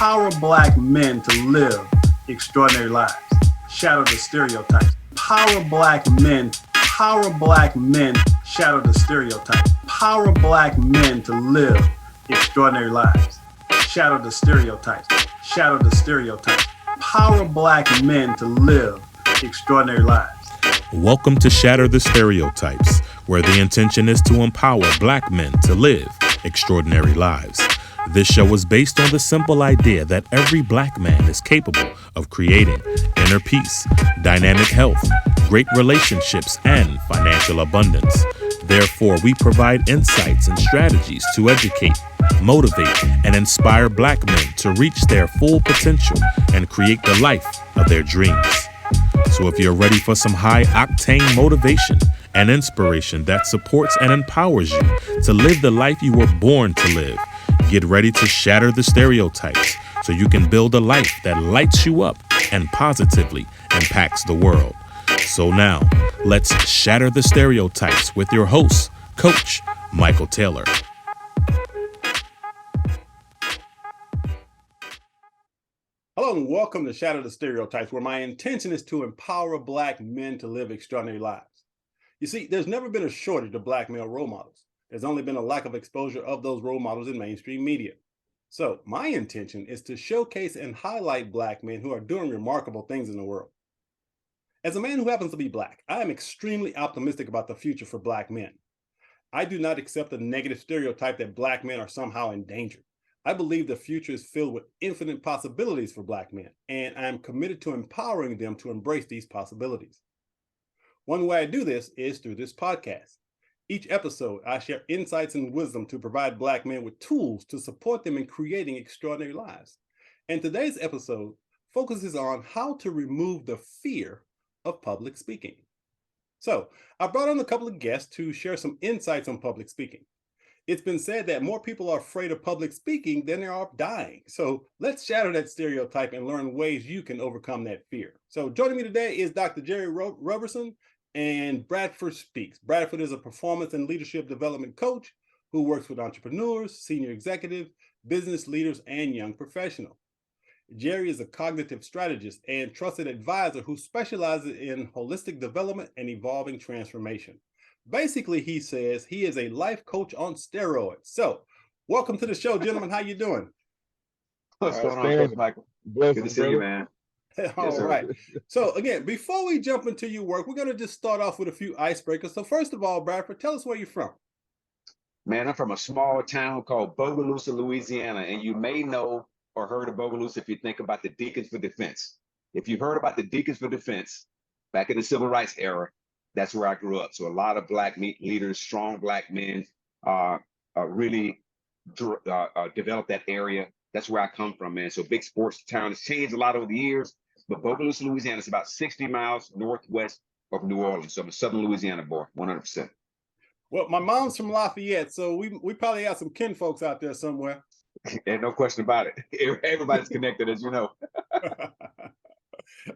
Empower Black men to live extraordinary lives. Shatter the stereotypes. Power Black men. Power Black men. Shatter the stereotypes. Power Black men to live extraordinary lives. Shatter the stereotypes. Shatter the stereotypes. Power Black men to live extraordinary lives. Welcome to Shatter the Stereotypes, where the intention is to empower Black men to live extraordinary lives. This show is based on the simple idea that every Black man is capable of creating inner peace, dynamic health, great relationships, and financial abundance. Therefore, we provide insights and strategies to educate, motivate, and inspire Black men to reach their full potential and create the life of their dreams. So if you're ready for some high-octane motivation and inspiration that supports and empowers you to live the life you were born to live, get ready to shatter the stereotypes so you can build a life that lights you up and positively impacts the world. So now, let's shatter the stereotypes with your host, Coach Michael Taylor. Hello and welcome to Shatter the Stereotypes, where my intention is to empower Black men to live extraordinary lives. You see, there's never been a shortage of Black male role models. There's only been a lack of exposure of those role models in mainstream media. So my intention is to showcase and highlight Black men who are doing remarkable things in the world. As a man who happens to be Black, I am extremely optimistic about the future for Black men. I do not accept the negative stereotype that Black men are somehow endangered. I believe the future is filled with infinite possibilities for Black men, and I am committed to empowering them to embrace these possibilities. One way I do this is through this podcast. Each episode, I share insights and wisdom to provide Black men with tools to support them in creating extraordinary lives. And today's episode focuses on how to remove the fear of public speaking. So, I brought on a couple of guests to share some insights on public speaking. It's been said that more people are afraid of public speaking than there are dying. So let's shatter that stereotype and learn ways you can overcome that fear. So joining me today is Dr. Jerry Roberson and Bradford Speaks. Bradford is a performance and leadership development coach who works with entrepreneurs, senior executives, business leaders, and young professionals. Jerry is a cognitive strategist and trusted advisor who specializes in holistic development and evolving transformation. Basically, he says he is a life coach on steroids. So, welcome to the show, gentlemen. How you doing? What's going on, Coach Michael? Good to see you, man. All right. So, again, before we jump into your work, we're going to just start off with a few icebreakers. So, first of all, Bradford, tell us where you're from. Man, I'm from a small town called Bogalusa, Louisiana, and you may know or heard of Bogalusa if you think about the Deacons for Defense. If you've heard about the Deacons for Defense back in the Civil Rights era, that's where I grew up. So a lot of Black leaders, strong Black men, really developed that area. That's where I come from, man. So big sports town. It's changed a lot over the years, but Bogalusa, Louisiana is about 60 miles northwest of New Orleans. So I'm a Southern Louisiana boy, 100%. Well, my mom's from Lafayette, so we probably have some kin folks out there somewhere. And no question about it. Everybody's connected, as you know.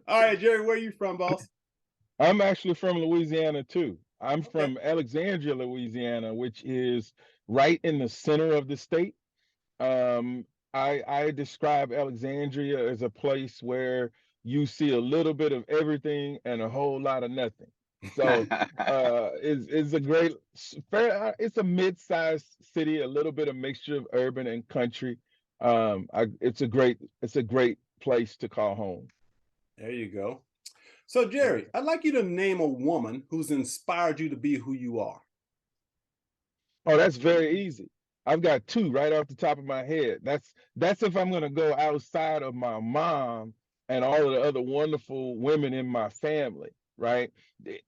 All right, Jerry, where are you from, boss? I'm actually from Louisiana too. I'm from Alexandria, Louisiana, which is right in the center of the state. I describe Alexandria as a place where you see a little bit of everything and a whole lot of nothing. So it's a great, it's a mid-sized city, a little bit of mixture of urban and country. It's a great place to call home. There you go. So, Jerry, I'd like you to name a woman who's inspired you to be who you are. Oh, that's very easy. I've got two right off the top of my head. That's if I'm going to go outside of my mom and all of the other wonderful women in my family, right?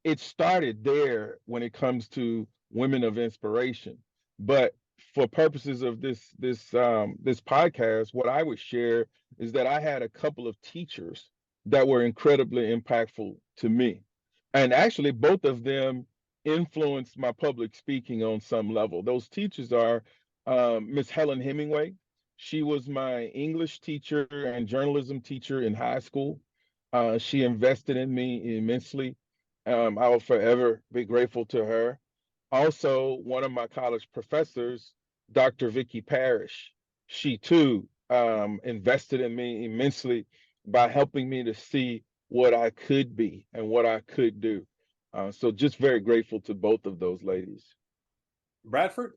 It started there when it comes to women of inspiration. But for purposes of this podcast, what I would share is that I had a couple of teachers that were incredibly impactful to me. And actually, both of them influenced my public speaking on some level. Those teachers are Miss Helen Hemingway. She was my English teacher and journalism teacher in high school. She invested in me immensely. I will forever be grateful to her. Also, one of my college professors, Dr. Vicky Parrish, she too invested in me immensely by helping me to see what I could be and what I could do. So just very grateful to both of those ladies. Bradford?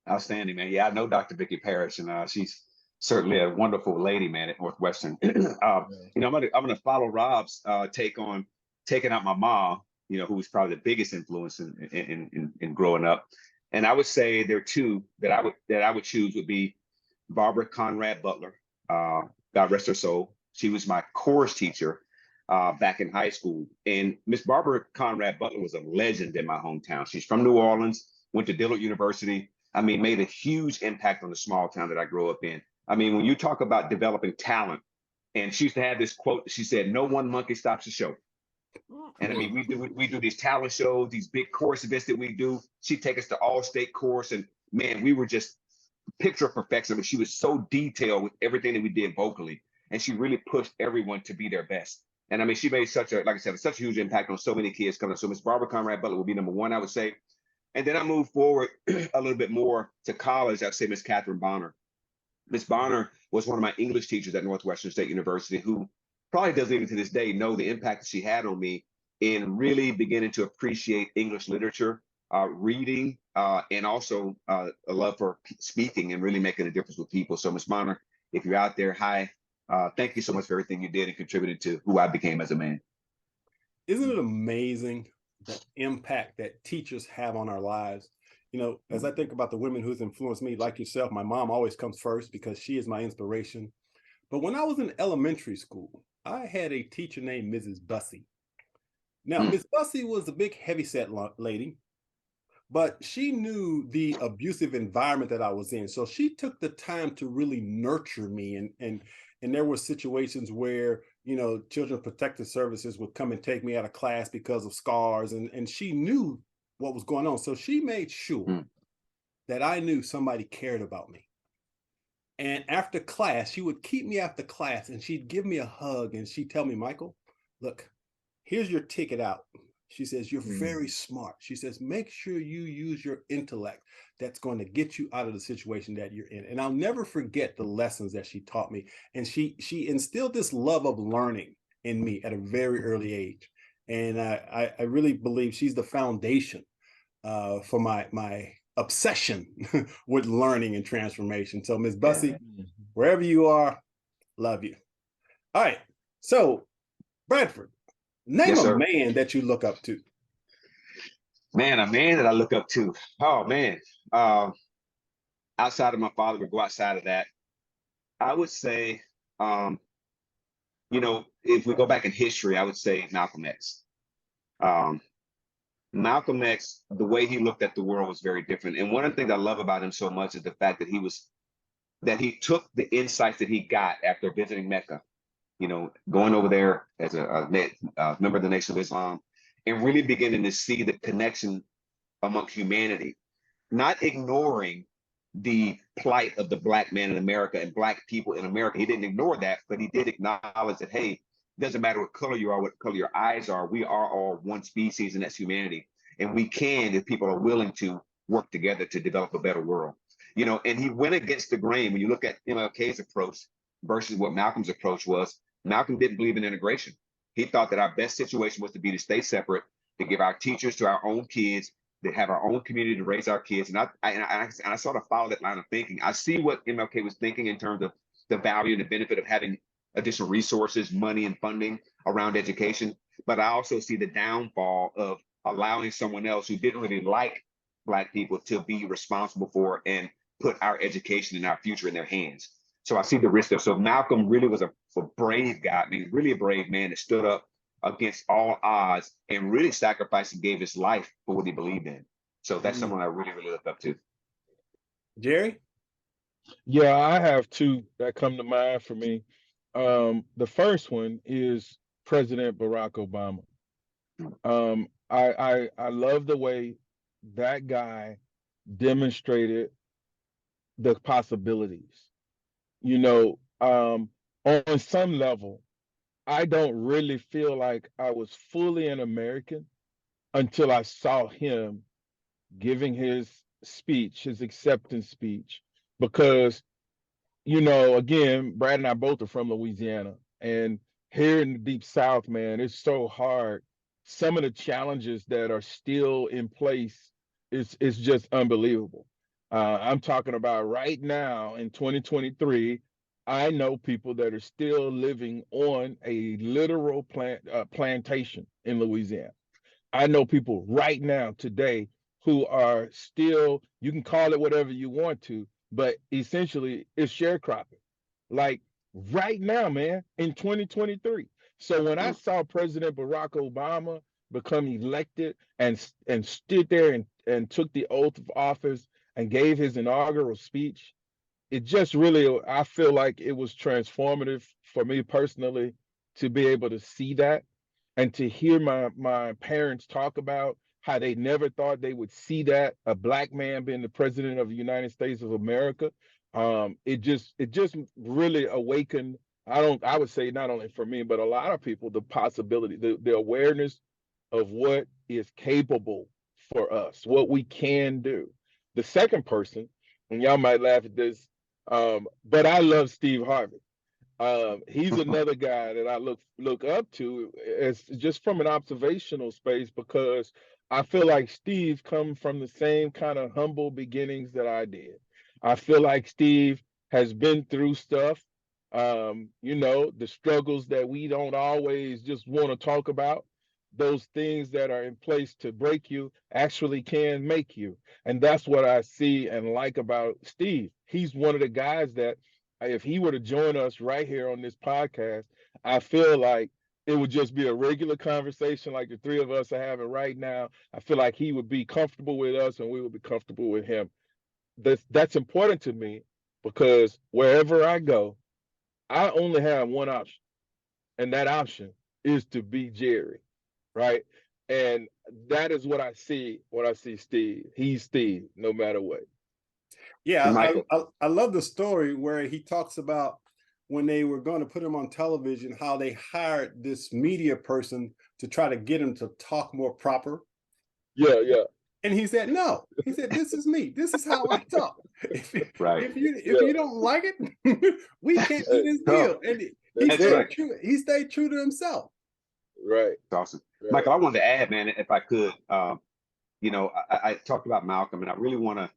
Outstanding, man. Yeah, I know Dr. Vicky Parrish, and she's certainly a wonderful lady, man, at Northwestern. I'm gonna follow Rob's take on taking out my mom, who was probably the biggest influence in growing up. And I would say there are two that I would choose would be Barbara Conrad Butler, God rest her soul. She was my chorus teacher back in high school. And Miss Barbara Conrad Butler was a legend in my hometown. She's from New Orleans, went to Dillard University. I mean, made a huge impact on the small town that I grew up in. I mean, when you talk about developing talent, and she used to have this quote, she said, "No one monkey stops the show." And I mean, we do these talent shows, these big course events that we do. She'd take us to all-state course, and man, we were just picture of perfection. I mean, she was so detailed with everything that we did vocally, and she really pushed everyone to be their best. And I mean, she made such a, like I said, such a huge impact on so many kids coming up. So Miss Barbara Conrad Butler would be number one, I would say. And then I moved forward a little bit more to college. I'd say Miss Catherine Bonner. Miss Bonner was one of my English teachers at Northwestern State University, who probably doesn't even to this day know the impact that she had on me in really beginning to appreciate English literature, reading, and also a love for speaking and really making a difference with people. So Miss Bonner, if you're out there, hi. Thank you so much for everything you did and contributed to who I became as a man. Isn't it amazing the impact that teachers have on our lives? As I think about the women who's influenced me, like yourself, my mom always comes first because she is my inspiration. But when I was in elementary school, I had a teacher named Mrs. Bussey. Now, Miss Bussey was a big heavyset lady, but she knew the abusive environment that I was in. So she took the time to really nurture me. And there were situations where, Children Protective Services would come and take me out of class because of scars. And she knew what was going on. So she made sure that I knew somebody cared about me. And after class, she would keep me after class and she'd give me a hug and she'd tell me, "Michael, look, here's your ticket out." She says, "You're very smart." She says, "Make sure you use your intellect. That's going to get you out of the situation that you're in." And I'll never forget the lessons that she taught me. And she instilled this love of learning in me at a very early age. And I really believe she's the foundation for my obsession with learning and transformation. So Ms. Bussey, wherever you are, love you. All right. So Bradford, name Yes, a sir. man that you look up to. Man, a man that I look up to. Oh man. Outside of my father, we go outside of that. I would say, if we go back in history, I would say Malcolm X. Malcolm X, the way he looked at the world was very different. And one of the things I love about him so much is the fact that he took the insights that he got after visiting Mecca, going over there as a member of the Nation of Islam, and really beginning to see the connection among humanity, not ignoring the plight of the Black man in America and Black people in America. He didn't ignore that, but he did acknowledge that, hey, it doesn't matter what color you are, what color your eyes are, we are all one species, and that's humanity. And we can, if people are willing to, work together to develop a better world. And he went against the grain. When you look at MLK's approach versus what Malcolm's approach was, Malcolm didn't believe in integration. He thought that our best situation was to stay separate, to give our teachers to our own kids, to have our own community to raise our kids. And I sort of follow that line of thinking. I see what MLK was thinking in terms of the value and the benefit of having additional resources, money, and funding around education. But I also see the downfall of allowing someone else who didn't really like Black people to be responsible for and put our education and our future in their hands. So I see the risk there. So Malcolm really was a brave guy. I mean, really a brave man that stood up against all odds and really sacrificed and gave his life for what he believed in. So that's someone I really, really look up to. Jerry? Yeah, I have two that come to mind for me. The first one is President Barack Obama. I love the way that guy demonstrated the possibilities. On some level, I don't really feel like I was fully an American until I saw him giving his speech, his acceptance speech, because you know, again, Brad and I both are from Louisiana, and here in the deep South, man, it's so hard. Some of the challenges that are still in place is just unbelievable. I'm talking about right now in 2023. I know people that are still living on a literal plantation in Louisiana. I know people right now today who are still, you can call it whatever you want to, but essentially it's sharecropping. Like right now, man, in 2023. So when I saw President Barack Obama become elected and stood there and took the oath of office and gave his inaugural speech, it just really, I feel like it was transformative for me personally to be able to see that and to hear my parents talk about how they never thought they would see that, a black man being the president of the United States of America. It just really awakened, I would say not only for me but a lot of people, the possibility, the awareness of what is capable for us, what we can do. The second person, and y'all might laugh at this, but I love Steve Harvey. He's another guy that I look up to as just from an observational space, because I feel like Steve come from the same kind of humble beginnings that I did. I feel like Steve has been through stuff, you know, the struggles that we don't always just want to talk about. Those things that are in place to break you actually can make you. And that's what I see and like about Steve. He's one of the guys that if he were to join us right here on this podcast, I feel like it would just be a regular conversation like the three of us are having right now. I feel like he would be comfortable with us and we would be comfortable with him. That's important to me because wherever I go, I only have one option, and that option is to be Jerry, right? And that is what I see when I see Steve. He's Steve, no matter what. Yeah, And Michael, I love the story where he talks about when they were going to put him on television, how they hired this media person to try to get him to talk more proper. Yeah, yeah. And he said, no. He said, this is me. This is how I talk. right. If you don't like it, we can't do this deal. And he stayed true to himself. Right. Awesome. Right. Michael, I wanted to add, man, if I could, you know, I talked about Malcolm, and I really want to,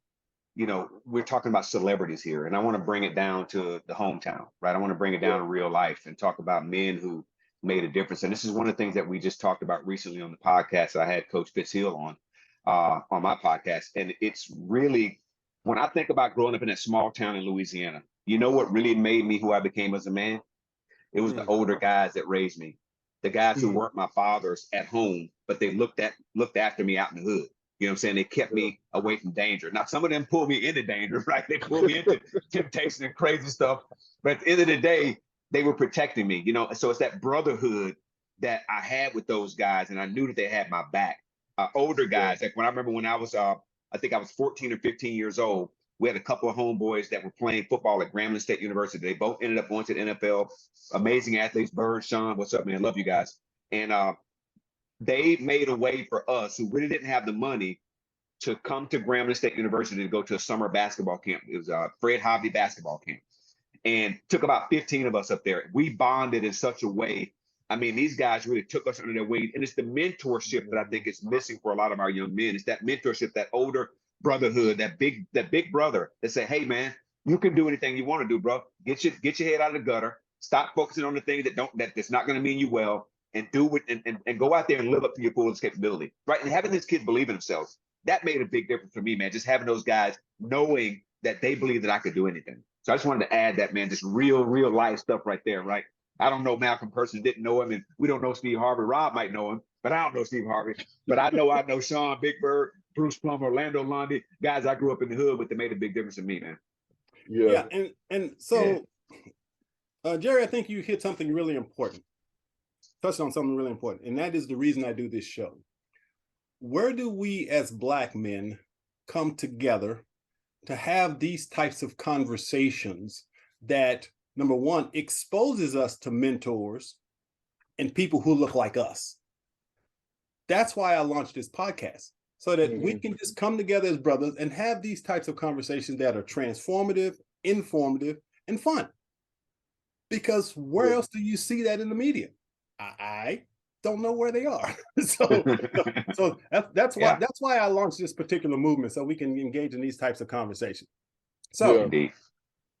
you know, we're talking about celebrities here, and I want to bring it down to the hometown, right? I want to bring it down to real life and talk about men who made a difference. And this is one of the things that we just talked about recently on the podcast. I had Coach Fitzhill on my podcast. And it's really, when I think about growing up in that small town in Louisiana, you know what really made me who I became as a man? It was the older guys that raised me, the guys who weren't my fathers at home, but they looked after me out in the hood. You know what I'm saying? They kept me away from danger. Now, some of them pulled me into danger, right? They pulled me into temptation and crazy stuff. But at the end of the day, they were protecting me, you know? So it's that brotherhood that I had with those guys, and I knew that they had my back. Older guys, like when I remember when I was, I think I was 14 or 15 years old, we had a couple of homeboys that were playing football at Grambling State University. They both ended up going to the NFL. Amazing athletes. Bird, Sean, what's up, man? Love you guys. And they made a way for us who really didn't have the money to come to Grambling State University to go to a summer basketball camp. It was a Fred Hovde basketball camp, and took about 15 of us up there. We bonded in such a way. I mean, these guys really took us under their wing, and it's the mentorship that I think is missing for a lot of our young men. It's that mentorship, that older brotherhood, that big brother that say, "Hey, man, you can do anything you want to do, bro. Get your head out of the gutter. Stop focusing on the things that's not going to mean you well, and do it and go out there and live up to your fullest capability." Right? And having these kids believe in themselves, that made a big difference for me, man. Just having those guys knowing that they believe that I could do anything. So I just wanted to add that, man, just real life stuff right there, right? I don't know Malcolm personally, didn't know him, and we don't know Steve Harvey. Rob might know him, but I don't know Steve Harvey. But I know Sean, Big Bird, Bruce Plummer, Orlando Lundy, guys I grew up in the hood with that made a big difference in me, man. Yeah, and so, Jerry, I think you hit something really important. Touched on something really important, and that is the reason I do this show. Where do we as Black men come together to have these types of conversations that, number one, exposes us to mentors and people who look like us? That's why I launched this podcast, so that we can just come together as brothers and have these types of conversations that are transformative, informative, and fun. Because where Yeah. else do you see that in the media? I don't know where they are. so that's why Yeah, I launched this particular movement, so we can engage in these types of conversations. So Yeah. indeed.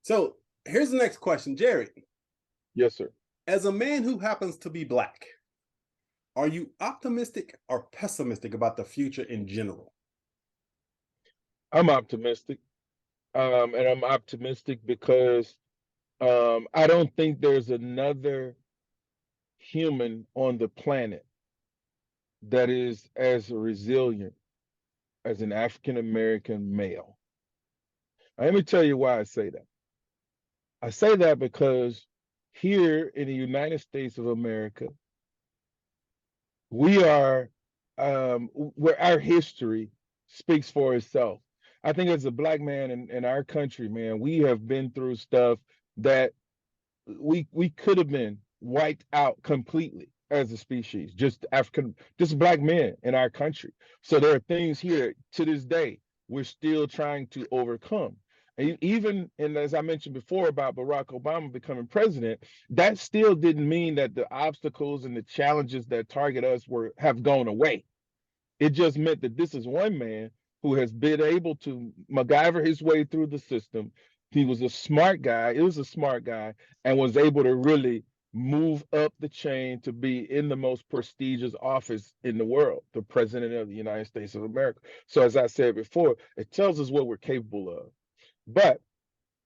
so here's the next question, Jerry. Yes, sir. As a man who happens to be Black, are you optimistic or pessimistic about the future in general? I'm optimistic. And I'm optimistic because I don't think there's another human on the planet that is as resilient as an African American male. Now, let me tell you why I say that. I say that because here in the United States of America, we are where our history speaks for itself. I think as a Black man in our country, man, we have been through stuff that we could have been wiped out completely as a species, just Black men in our country. So there are things here to this day we're still trying to overcome. And as I mentioned before about Barack Obama becoming president, that still didn't mean that the obstacles and the challenges that target us have gone away. It just meant that this is one man who has been able to MacGyver his way through the system. He was a smart guy. It was a smart guy, and was able to really move up the chain to be in the most prestigious office in the world, the president of the United States of America. So, as I said before, it tells us what we're capable of. But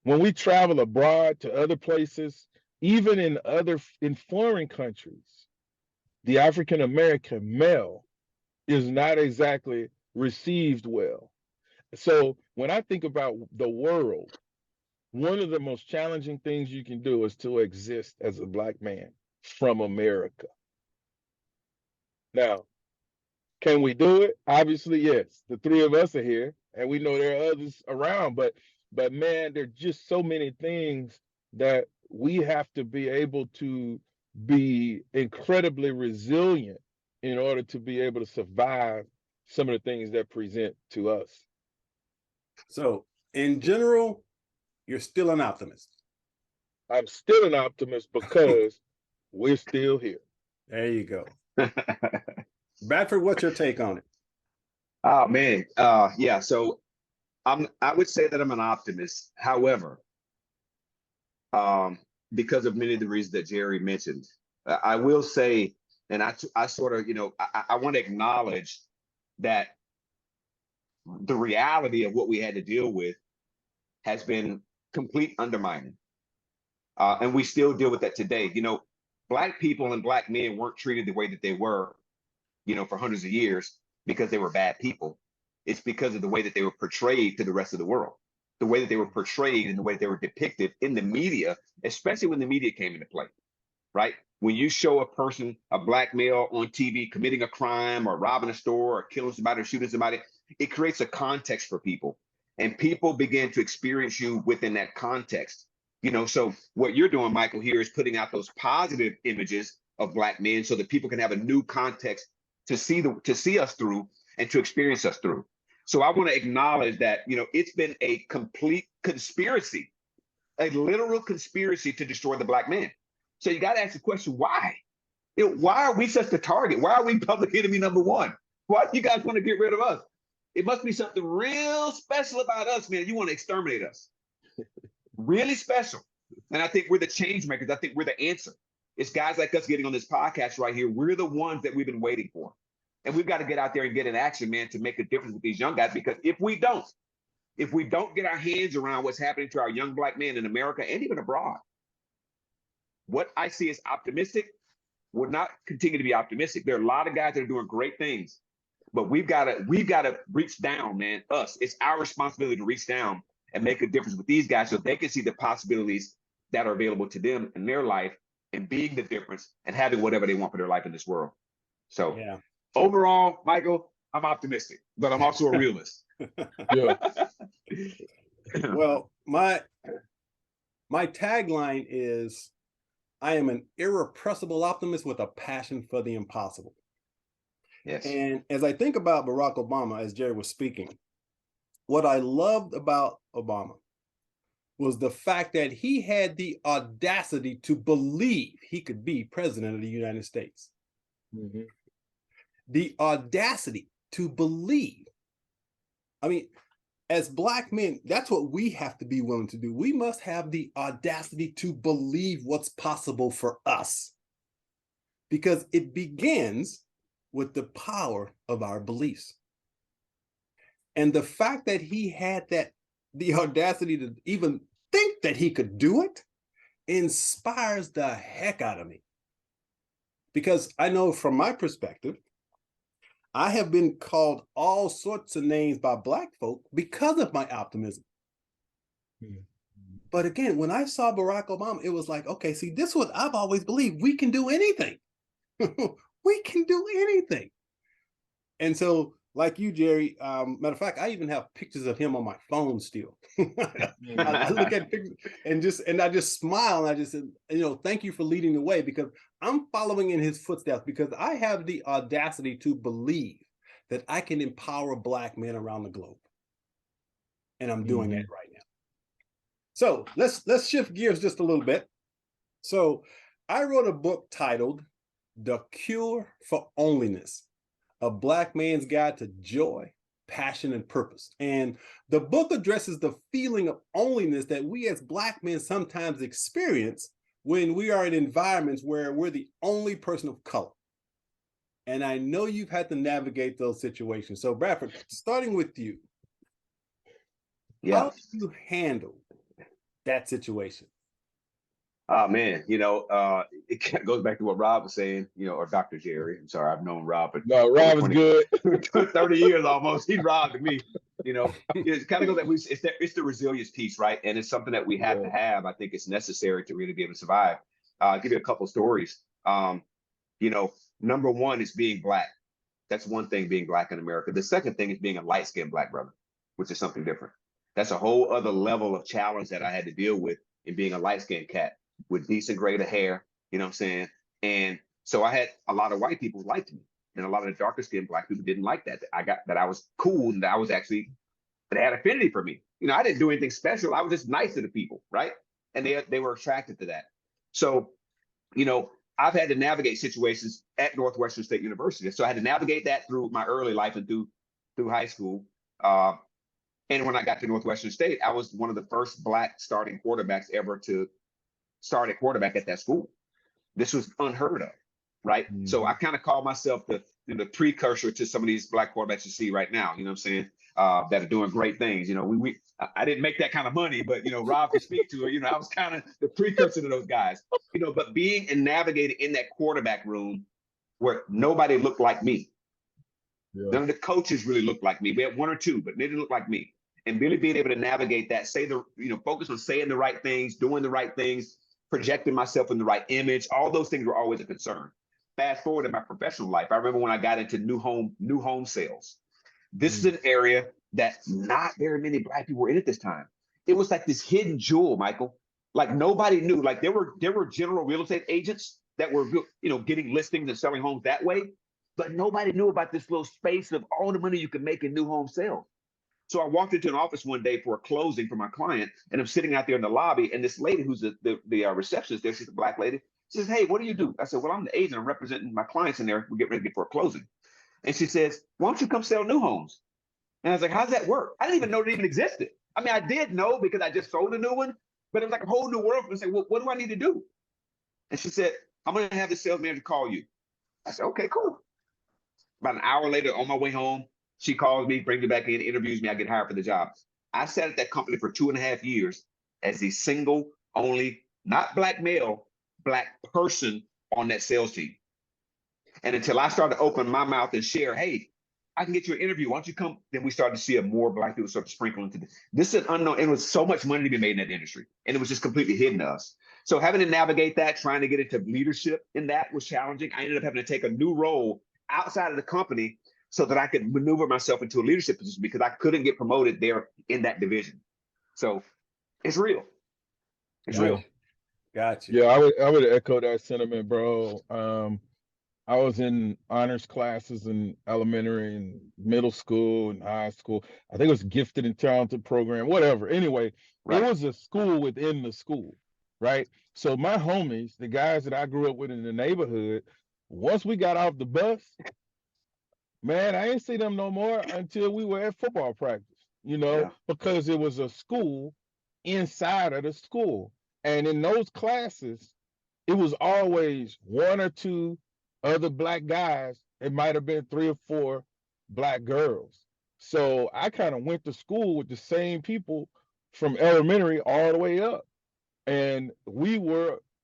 when we travel abroad to other places, even in foreign countries, the African American male is not exactly received well. So when I think about the world, one of the most challenging things you can do is to exist as a Black man from America. Now, can we do it? Obviously, yes. The three of us are here, and we know there are others around, but man, there are just so many things that we have to be able to be incredibly resilient in order to be able to survive some of the things that present to us. So in general, you're still an optimist. I'm still an optimist because we're still here. There you go. Bradford, what's your take on it? Oh man, yeah. So I would say that I'm an optimist. However, um, because of many of the reasons that Jerry mentioned, I will say, and I sort of, I want to acknowledge that the reality of what we had to deal with has been complete undermining. And we still deal with that today. Black people and Black men weren't treated the way that they were, for hundreds of years because they were bad people. It's because of the way that they were portrayed to the rest of the world, the way that they were portrayed and the way that they were depicted in the media, especially when the media came into play, right? When you show a person, a Black male on TV committing a crime or robbing a store or killing somebody or shooting somebody, it creates a context for people. And people begin to experience you within that context. So what you're doing, Michael, here is putting out those positive images of Black men so that people can have a new context to see us through and to experience us through. So I want to acknowledge that, it's been a complete conspiracy, a literal conspiracy to destroy the Black man. So you got to ask the question, why? Why are we such a target? Why are we public enemy number one? Why do you guys want to get rid of us? It must be something real special about us, man. You want to exterminate us. Really special. And I think we're the change makers. I think we're the answer. It's guys like us getting on this podcast right here. We're the ones that we've been waiting for. And we've got to get out there and get in action, man, to make a difference with these young guys. Because if we don't get our hands around what's happening to our young Black men in America and even abroad, what I see is optimistic will not continue to be optimistic. There are a lot of guys that are doing great things, but we've got to reach down, man. It's our responsibility to reach down and make a difference with these guys so they can see the possibilities that are available to them in their life and being the difference and having whatever they want for their life in this world. So Yeah. Overall, Michael, I'm optimistic, but I'm also a realist. Yeah. Well, my tagline is, I am an irrepressible optimist with a passion for the impossible. Yes. And as I think about Barack Obama, as Jerry was speaking, what I loved about Obama was the fact that he had the audacity to believe he could be president of the United States. Mm-hmm. The audacity to believe. I mean, as Black men, that's what we have to be willing to do. We must have the audacity to believe what's possible for us, because it begins with the power of our beliefs. And the fact that he had the audacity to even think that he could do it inspires the heck out of me. Because I know from my perspective, I have been called all sorts of names by Black folk because of my optimism. Mm-hmm. But again, when I saw Barack Obama, it was like, okay, see, this is what I've always believed. We can do anything. We can do anything. And so, like you, Jerry, matter of fact, I even have pictures of him on my phone still. I look at pictures and I just smile, and I just said, thank you for leading the way, because I'm following in his footsteps, because I have the audacity to believe that I can empower Black men around the globe. And I'm doing that right now. So let's shift gears just a little bit. So I wrote a book titled The Cure for Onlyness: A Black Man's Guide to Joy, Passion, and Purpose. And the book addresses the feeling of onlyness that we as Black men sometimes experience when we are in environments where we're the only person of color. And I know you've had to navigate those situations. So Bradford, starting with you, how do you handle that situation? Oh man, it kind of goes back to what Rob was saying, or Dr. Jerry. I'm sorry, I've known Rob, but no, Rob is good. 30 years almost. He's Rob to me. It kind of goes that it's the resilience piece, right? And it's something that we have to have. I think it's necessary to really be able to survive. I'll give you a couple stories. Number one is being Black. That's one thing, being Black in America. The second thing is being a light-skinned Black brother, which is something different. That's a whole other level of challenge that I had to deal with in being a light-skinned cat with decent grade of hair, you know what I'm saying? And so I had a lot of white people who liked me, and a lot of the darker skinned Black people didn't like that. I was cool, and that they had affinity for me. I didn't do anything special. I was just nice to the people, right? And they were attracted to that. So, I've had to navigate situations at Northwestern State University. So I had to navigate that through my early life and through high school. And when I got to Northwestern State, I was one of the first Black starting quarterbacks ever to start at quarterback at that school. This was unheard of, right? Mm-hmm. So I kind of call myself the precursor to some of these Black quarterbacks you see right now, you know what I'm saying, that are doing great things. I didn't make that kind of money, but, Rob can speak to it. I was kind of the precursor to those guys, but being and navigating in that quarterback room where nobody looked like me. Yeah. None of the coaches really looked like me. We had one or two, but they didn't look like me. And really being able to navigate that, focus on saying the right things, doing the right things, projecting myself in the right image. All those things were always a concern. Fast forward in my professional life, I remember when I got into new home sales. This is an area that not very many Black people were in at this time. It was like this hidden jewel, Michael. Like nobody knew. Like there were general real estate agents that were, getting listings and selling homes that way, but nobody knew about this little space of all the money you could make in new home sales. So I walked into an office one day for a closing for my client, and I'm sitting out there in the lobby, and this lady who's the receptionist there, she's a Black lady, she says, "Hey, what do you do?" I said, "Well, I'm the agent. I'm representing my clients in there. We're getting ready to get for a closing." And she says, "Why don't you come sell new homes?" And I was like, "How's that work?" I didn't even know it even existed. I mean, I did know because I just sold a new one, but it was like a whole new world for me to say, "Well, what do I need to do?" And she said, "I'm going to have the sales manager call you." I said, "Okay, cool." About an hour later, on my way home, she calls me, brings me back in, interviews me. I get hired for the job. I sat at that company for 2.5 years as the single, only, not Black male, Black person on that sales team. And until I started to open my mouth and share, "Hey, I can get you an interview. Why don't you come?" Then we started to see more Black people start to sprinkle into this. This is an unknown. It was so much money to be made in that industry, and it was just completely hidden to us. So having to navigate that, trying to get into leadership in that was challenging. I ended up having to take a new role outside of the company so that I could maneuver myself into a leadership position because I couldn't get promoted there in that division. So it's real. It's real. Gotcha. Yeah, I would echo that sentiment, bro. I was in honors classes in elementary and middle school and high school. I think it was gifted and talented program, whatever. Anyway, it Right. was a school within the school, right? So my homies, the guys that I grew up with in the neighborhood, once we got off the bus, man, I ain't see them no more until we were at football practice, Yeah. because it was a school inside of the school. And in those classes, it was always one or two other black guys. It might have been three or four black girls. So I kind of went to school with the same people from elementary all the way up. And it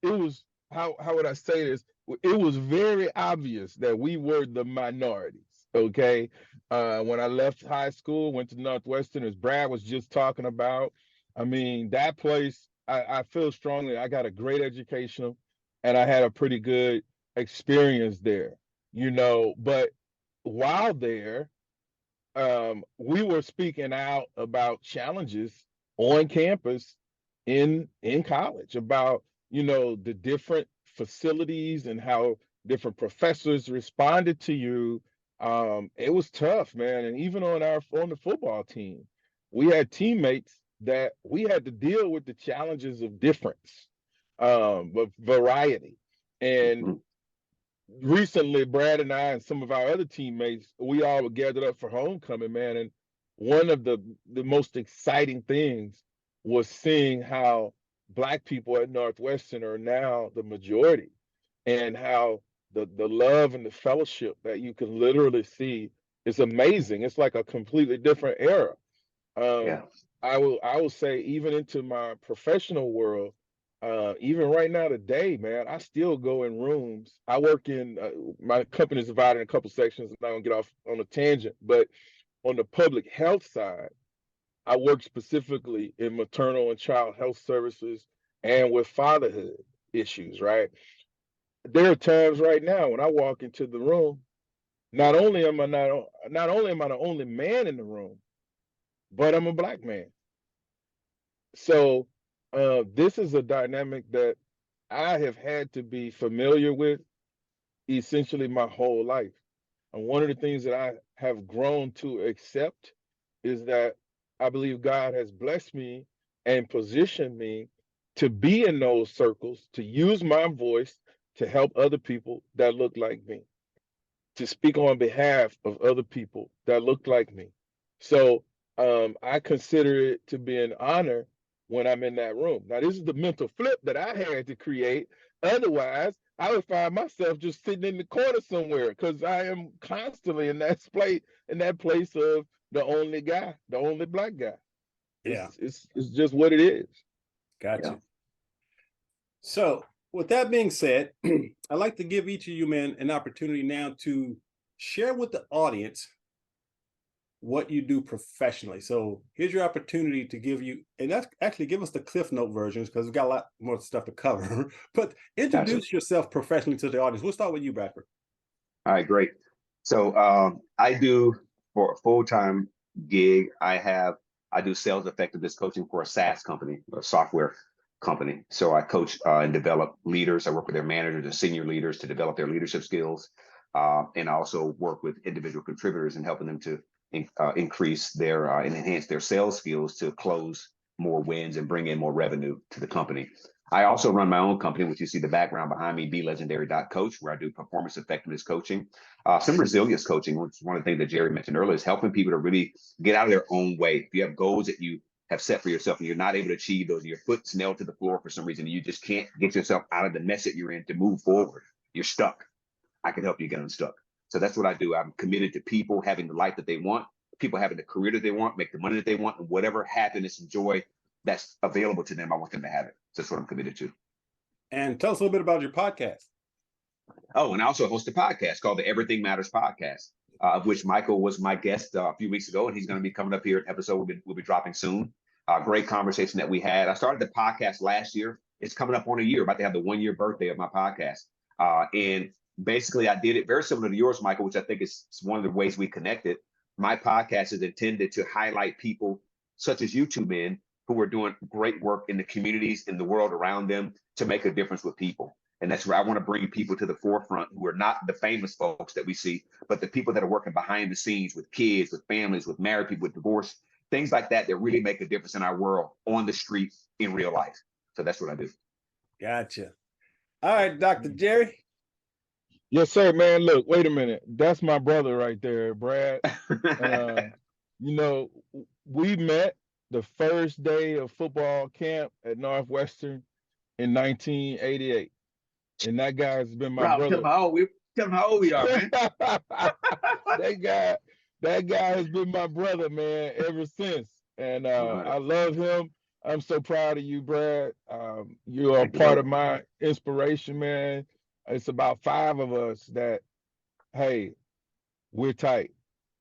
was, how would I say this? It was very obvious that we were the minorities. Okay. When I left high school, went to Northwestern, as Brad was just talking about. I mean, that place, I feel strongly I got a great education and I had a pretty good experience there, but while there, we were speaking out about challenges on campus in college about the different facilities and how different professors responded to you. It was tough, man. And even on the football team, we had teammates that we had to deal with the challenges of difference, but variety. And Mhm. recently, Brad and I and some of our other teammates, we all were gathered up for homecoming, man. And one of the most exciting things was seeing how black people at Northwestern are now the majority, and how the love and the fellowship that you can literally see is amazing. It's like a completely different era. Yeah. Um, I will say even into my professional world, even right now today, man, I still go in rooms. I work in my company's divided in a couple sections. I'm not gonna get off on a tangent, but on the public health side, I work specifically in maternal and child health services and with fatherhood issues. Right, there are times right now when I walk into the room, not only am I the only man in the room, but I'm a black man. So this is a dynamic that I have had to be familiar with essentially my whole life. And one of the things that I have grown to accept is that I believe God has blessed me and positioned me to be in those circles, to use my voice to help other people that look like me, to speak on behalf of other people that look like me. So I consider it to be an honor when I'm in that room. Now, this is the mental flip that I had to create. Otherwise, I would find myself just sitting in the corner somewhere because I am constantly in that place of the only guy, the only black guy. Yeah, It's just what it is. got Yeah. you. So, with that being said, I'd like to give each of you men an opportunity now to share with the audience what you do professionally. So, here's your opportunity to actually give us the Cliff Note versions because we've got a lot more stuff to cover. But Gotcha. introduce yourself professionally to the audience. We'll start with you, Bradford. All right, great. So I do for a full-time gig, I do sales effectiveness coaching for a SaaS company, a software company. So I coach and develop leaders. I work with their managers and senior leaders to develop their leadership skills. And I also work with individual contributors and helping them to increase their and enhance their sales skills to close more wins and bring in more revenue to the company. I also run my own company, which you see the background behind me, BeLegendary.coach, where I do performance effectiveness coaching, some resilience coaching, which is one of the things that Jerry mentioned earlier, is helping people to really get out of their own way. If you have goals that you have set for yourself and you're not able to achieve those, your foot's nailed to the floor for some reason, and you just can't get yourself out of the mess that you're in to move forward, you're stuck. I can help you get unstuck. So that's what I do. I'm committed to people having the life that they want, people having the career that they want, make the money that they want, and whatever happiness and joy that's available to them, I want them to have it. So that's what I'm committed to. And tell us a little bit about your podcast. Oh, and I also host a podcast called the Everything Matters Podcast, of which Michael was my guest a few weeks ago, and he's going to be coming up here. An episode we'll be dropping soon. Great conversation that we had. I started the podcast last year. It's coming up on a year. About to have the 1 year birthday of my podcast, and basically I did it very similar to yours, Michael, which I think is one of the ways we connected. My podcast is intended to highlight people such as you two men who are doing great work in the communities, in the world around them to make a difference with people. And that's where I want to bring people to the forefront who are not the famous folks that we see, but the people that are working behind the scenes with kids, with families, with married people, with divorce, things like that that really make a difference in our world on the street in real life. So that's what I do. Gotcha. All right, Dr. Jerry. Yes, sir, man. Look, wait a minute. That's my brother right there, Brad. You know, we met the first day of football camp at Northwestern in 1988. And that guy's been my Rob, brother. tell him how old we are, man. that guy has been my brother, man, ever since. And I love him. I'm so proud of you, Brad. You are part of my inspiration, man. It's about 5 of us that, hey, we're tight.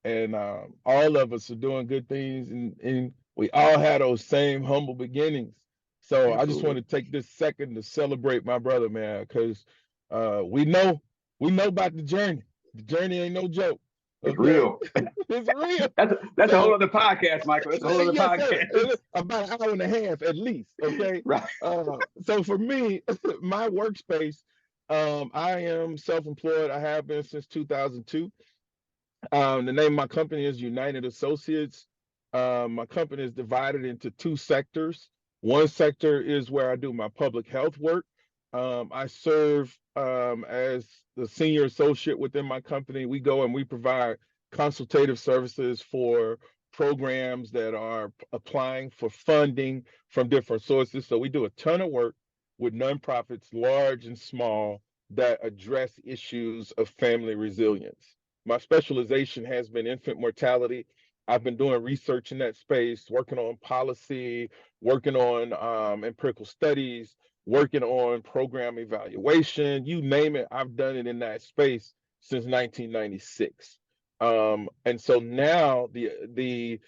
And all of us are doing good things. And we all had those same humble beginnings. So I just want to take this second to celebrate my brother, man, because we know about the journey. The journey ain't no joke. It's real. It's real. That's a whole other podcast, Michael. That's a whole other podcast. Sir. About an hour and a half at least. Okay. Right. So for me, my workspace, I am self-employed. I have been since 2002. The name of my company is United Associates. My company is divided into 2 sectors. One sector is where I do my public health work. I serve as the senior associate within my company. We go and we provide consultative services for programs that are applying for funding from different sources. So we do a ton of work with nonprofits, large and small, that address issues of family resilience. My specialization has been infant mortality. I've been doing research in that space, working on policy, working on empirical studies, working on program evaluation, you name it, I've done it in that space since 1996. And so now the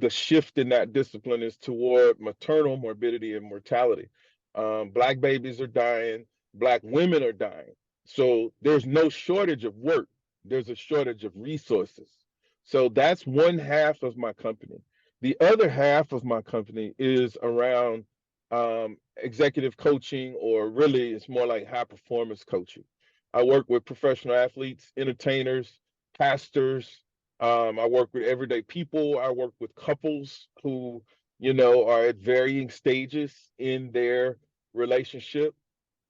shift in that discipline is toward maternal morbidity and mortality. Black babies are dying, Black women are dying. So there's no shortage of work. There's a shortage of resources. So that's one half of my company. The other half of my company is around executive coaching, or really it's more like high performance coaching. I work with professional athletes, entertainers, pastors. I work with everyday people. I work with couples who, are at varying stages in their relationship.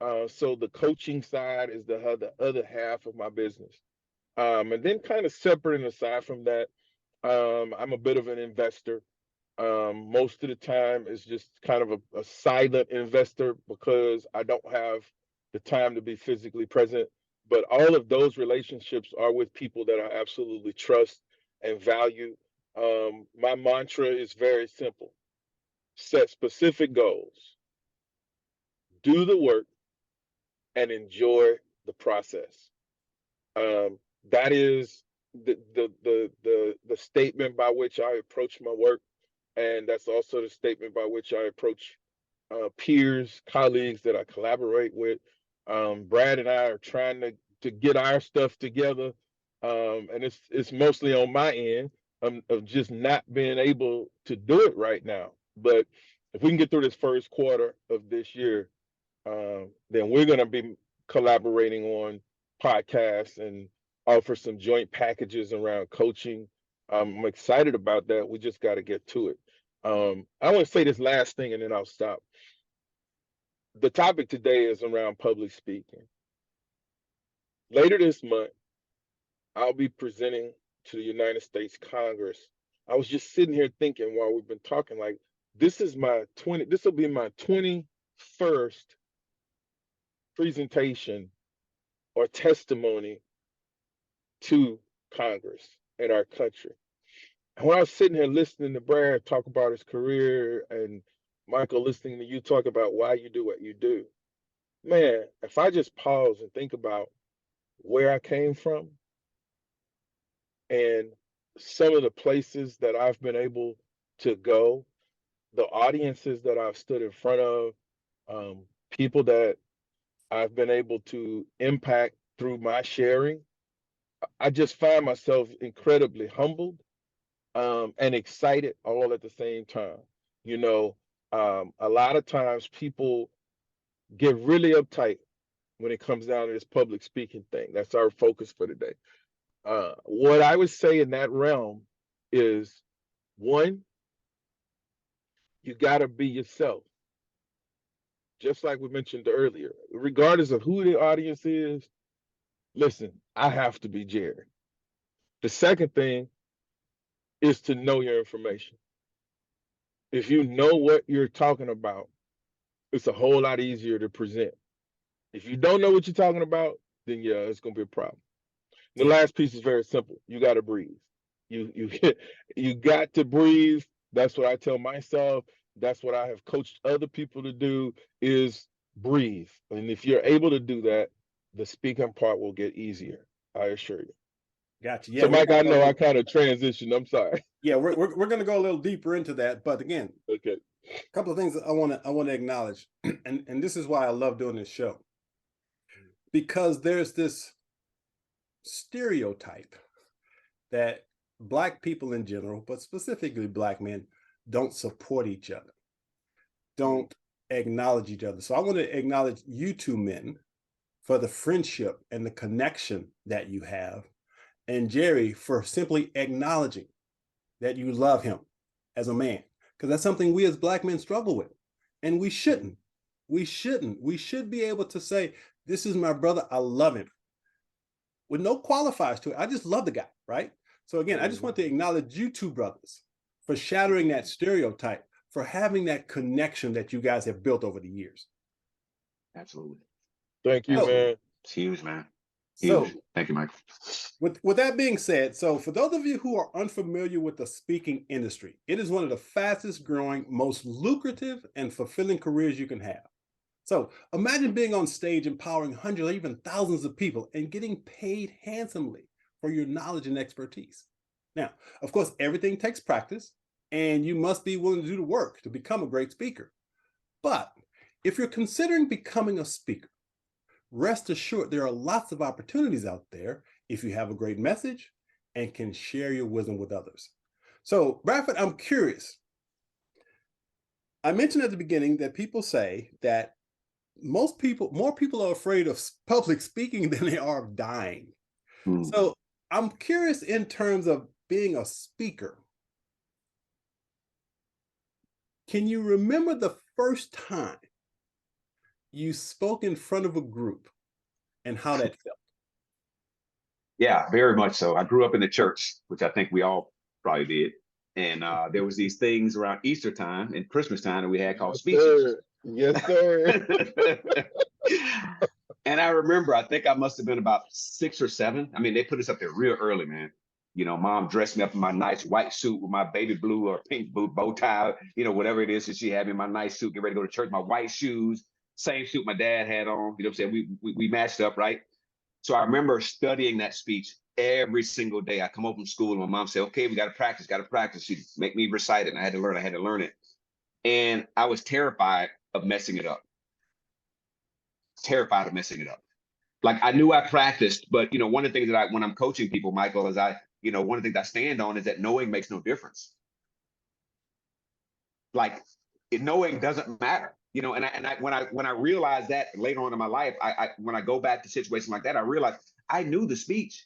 So the coaching side is the other half of my business. And then kind of separate and aside from that, I'm a bit of an investor. Most of the time it's just kind of a silent investor because I don't have the time to be physically present. But all of those relationships are with people that I absolutely trust and value. My mantra is very simple: set specific goals, do the work, and enjoy the process. That is the statement by which I approach my work, and that's also the statement by which I approach peers, colleagues that I collaborate with. Brad and I are trying to get our stuff together, and it's mostly on my end of just not being able to do it right now. But if we can get through this first quarter of this year, then we're going to be collaborating on podcasts and offer some joint packages around coaching. I'm excited about that. We just got to get to it. I want to say this last thing and then I'll stop. The topic today is around public speaking. Later this month, I'll be presenting to the United States Congress. I was just sitting here thinking while we've been talking, like, this will be my 21st presentation or testimony to Congress and our country. And when I was sitting here listening to Brad talk about his career and Michael listening to you talk about why you do what you do, man, if I just pause and think about where I came from and some of the places that I've been able to go, the audiences that I've stood in front of, people that I've been able to impact through my sharing, I just find myself incredibly humbled and excited all at the same time. A lot of times people get really uptight when it comes down to this public speaking thing. That's our focus for today. What I would say in that realm is, one, you got to be yourself. Just like we mentioned earlier, regardless of who the audience is, listen, I have to be Jared. The second thing is to know your information. If you know what you're talking about, it's a whole lot easier to present. If you don't know what you're talking about, then yeah, it's gonna be a problem. The last piece is very simple. You got to breathe. You you got to breathe. That's what I tell myself. That's what I have coached other people to do, is breathe. And if you're able to do that, the speaking part will get easier. I assure you. Gotcha. Yeah, So, we're Mike, gonna I go a know I little, kind of transitioned. I'm sorry. yeah, we're gonna go a little deeper into that. But again, Okay. a couple of things that I want to acknowledge, and this is why I love doing this show, because there's this stereotype that Black people in general, but specifically Black men, don't support each other, don't acknowledge each other. So I want to acknowledge you two men for the friendship and the connection that you have, and Jerry for simply acknowledging that you love him as a man, because that's something we as Black men struggle with, and we shouldn't. We shouldn't. We should be able to say, "This is my brother. I love him," with no qualifiers to it. I just love the guy, right? So again, I just want to acknowledge you two brothers for shattering that stereotype, for having that connection that you guys have built over the years. Absolutely. Thank you, Absolutely. man. It's huge, man. So Huge. Thank you, Mike. with that being said, so for those of you who are unfamiliar with the speaking industry, it is one of the fastest growing, most lucrative and fulfilling careers you can have. So imagine being on stage empowering hundreds or even thousands of people and getting paid handsomely for your knowledge and expertise. Now, of course, everything takes practice, and you must be willing to do the work to become a great speaker. But if you're considering becoming a speaker, rest assured there are lots of opportunities out there if you have a great message and can share your wisdom with others. So, Bradford, I'm curious. I mentioned at the beginning that people say that more people are afraid of public speaking than they are of dying. So I'm curious, in terms of being a speaker, can you remember the first time you spoke in front of a group and how that felt? Yeah, very much so. I grew up in the church, which I think we all probably did. And there was these things around Easter time and Christmas time that we had called Yes, speeches. sir. Yes, sir. And I remember, I think I must have been about 6 or 7. I mean, they put us up there real early, man. You know, mom dressed me up in my nice white suit with my baby blue or pink bow tie, you know, whatever it is that she had me in my nice suit, get ready to go to church, my white shoes, same suit my dad had on. You know what I'm saying? We matched up, right? So I remember studying that speech every single day. I come home from school and my mom said, "Okay, we got to practice, got to practice." She'd make me recite it, and I had to learn it. And I was terrified of messing it up. Terrified of messing it up. Like, I knew I practiced, but you know, one of the things that when I'm coaching people, Michael, is one of the things I stand on is that knowing makes no difference. Like, knowing doesn't matter, you know. And I when I realized that later on in my life, when I go back to situations like that, I realized I knew the speech,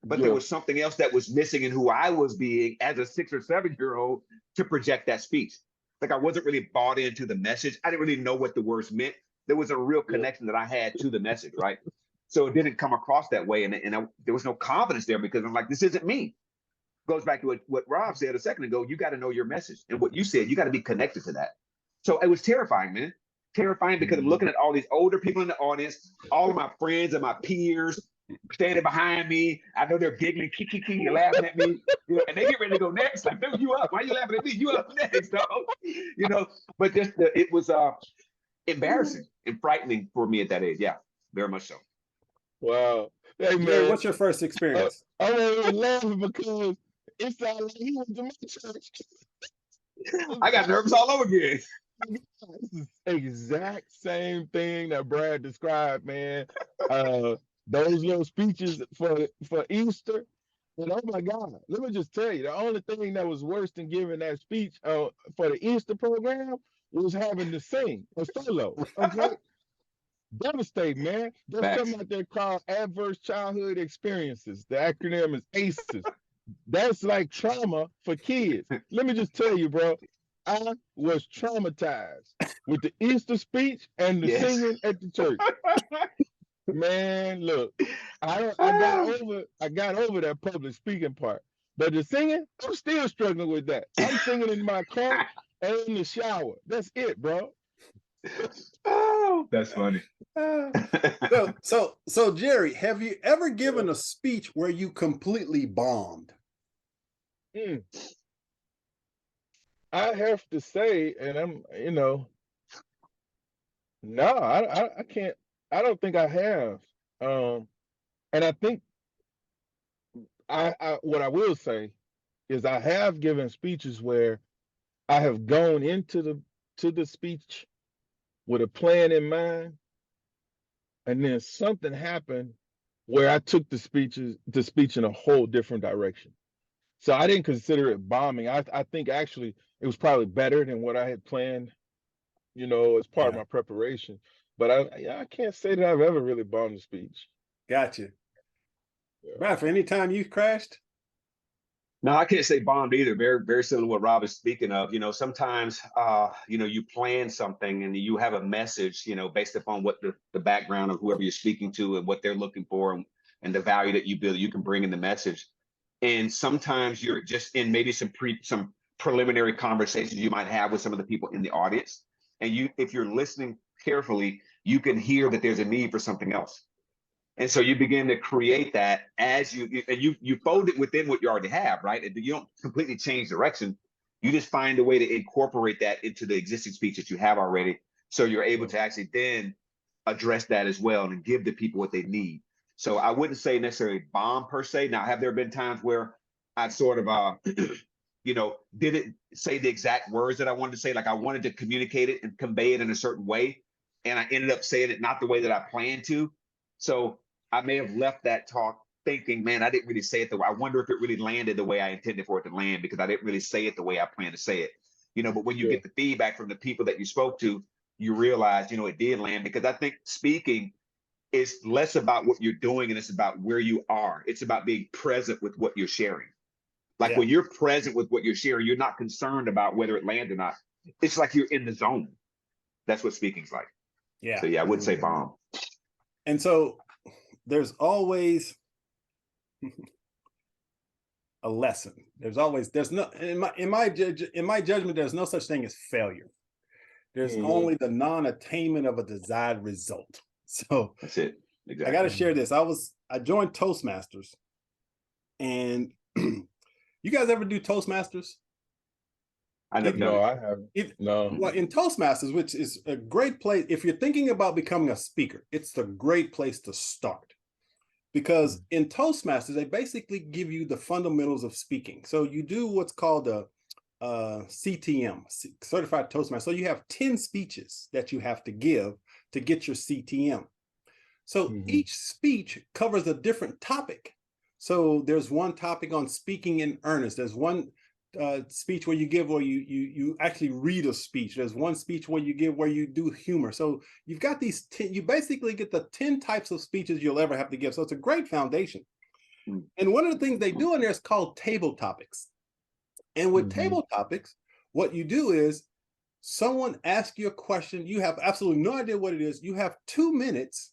but there was something else that was missing in who I was being as a 6 or 7-year-old to project that speech. Like, I wasn't really bought into the message. I didn't really know what the words meant. There was a real connection that I had to the message, right? So it didn't come across that way, and there was no confidence there, because I'm like, this isn't me. Goes back to what Rob said a second ago. You got to know your message, and what you said, you got to be connected to that. So it was terrifying, man. Terrifying, because I'm looking at all these older people in the audience, all of my friends and my peers standing behind me. I know they're giggling, you're laughing at me, you know, and they get ready to go next. Like, dude, you up? Why are you laughing at me? You up next, dog? You know, but it was embarrassing and frightening for me at that age. Yeah, very much so. Wow. Hey, Jerry, man, what's your first experience? I'm only laughing because it sounds like he went to my church. I got nervous all over again. This is exact same thing that Brad described, man. Those little speeches for Easter. And oh my God, let me just tell you, the only thing that was worse than giving that speech for the Easter program was having to sing a solo. Okay. Devastating, man. There's Facts. something out there called adverse childhood experiences. The acronym is ACEs. That's like trauma for kids. Let me just tell you, bro, I was traumatized with the Easter speech and the Yes. singing at the church. Man, look, Ah. I got over that public speaking part. But the singing, I'm still struggling with that. I'm singing in my car and in the shower. That's it, bro. Oh, that's funny. Uh, so Jerry, have you ever given a speech where you completely bombed? Mm. I have to say, and no, I can't. I don't think I have. And I think what I will say is I have given speeches where I have gone into the speech with a plan in mind, and then something happened where I took the speech in a whole different direction. So I didn't consider it bombing. I think actually it was probably better than what I had planned, as part of Yeah, my preparation. But I can't say that I've ever really bombed a speech. gotcha. Yeah. Bradford, any time you crashed? No, I can't say bombed either. Very, very similar to what Rob is speaking of. Sometimes you plan something and you have a message, based upon what the background of whoever you're speaking to and what they're looking for and the value that you build, you can bring in the message. And sometimes you're just in maybe some preliminary conversations you might have with some of the people in the audience. And if you're listening carefully, you can hear that there's a need for something else. And so you begin to create that as you fold it within what you already have, right? And you don't completely change direction. You just find a way to incorporate that into the existing speech that you have already. So you're able to actually then address that as well and give the people what they need. So I wouldn't say necessarily bomb per se. Now, have there been times where I sort of didn't say the exact words that I wanted to say? Like I wanted to communicate it and convey it in a certain way. And I ended up saying it not the way that I planned to. So I may have left that talk thinking, man, I didn't really say it the way. I wonder if it really landed the way I intended for it to land because I didn't really say it the way I planned to say it. But when you Yeah. get the feedback from the people that you spoke to, you realize, it did land because I think speaking is less about what you're doing and it's about where you are. It's about being present with what you're sharing. Like Yeah, when you're present with what you're sharing, you're not concerned about whether it lands or not. It's like you're in the zone. That's what speaking's like. yeah. So yeah, I wouldn't say bomb. And so there's always a lesson. There's no in my judgment, there's no such thing as failure. There's only the non-attainment of a desired result. So That's it. I got to Exactly. share this. I joined Toastmasters, and you guys ever do Toastmasters? I never done No, it. I haven't. No. Well, in Toastmasters, which is a great place, if you're thinking about becoming a speaker, it's a great place to start. Because in Toastmasters, they basically give you the fundamentals of speaking. So you do what's called a CTM, Certified Toastmaster. So you have 10 speeches that you have to give to get your CTM. So each speech covers a different topic. So there's one topic on speaking in earnest. There's one speech where you give where you actually read a speech. There's one speech where you give where you do humor. So you've got these 10, you basically get the 10 types of speeches you'll ever have to give. So it's a great foundation. And one of the things they do in there is called table topics. And with table topics, what you do is someone asks you a question, you have absolutely no idea what it is. You have 2 minutes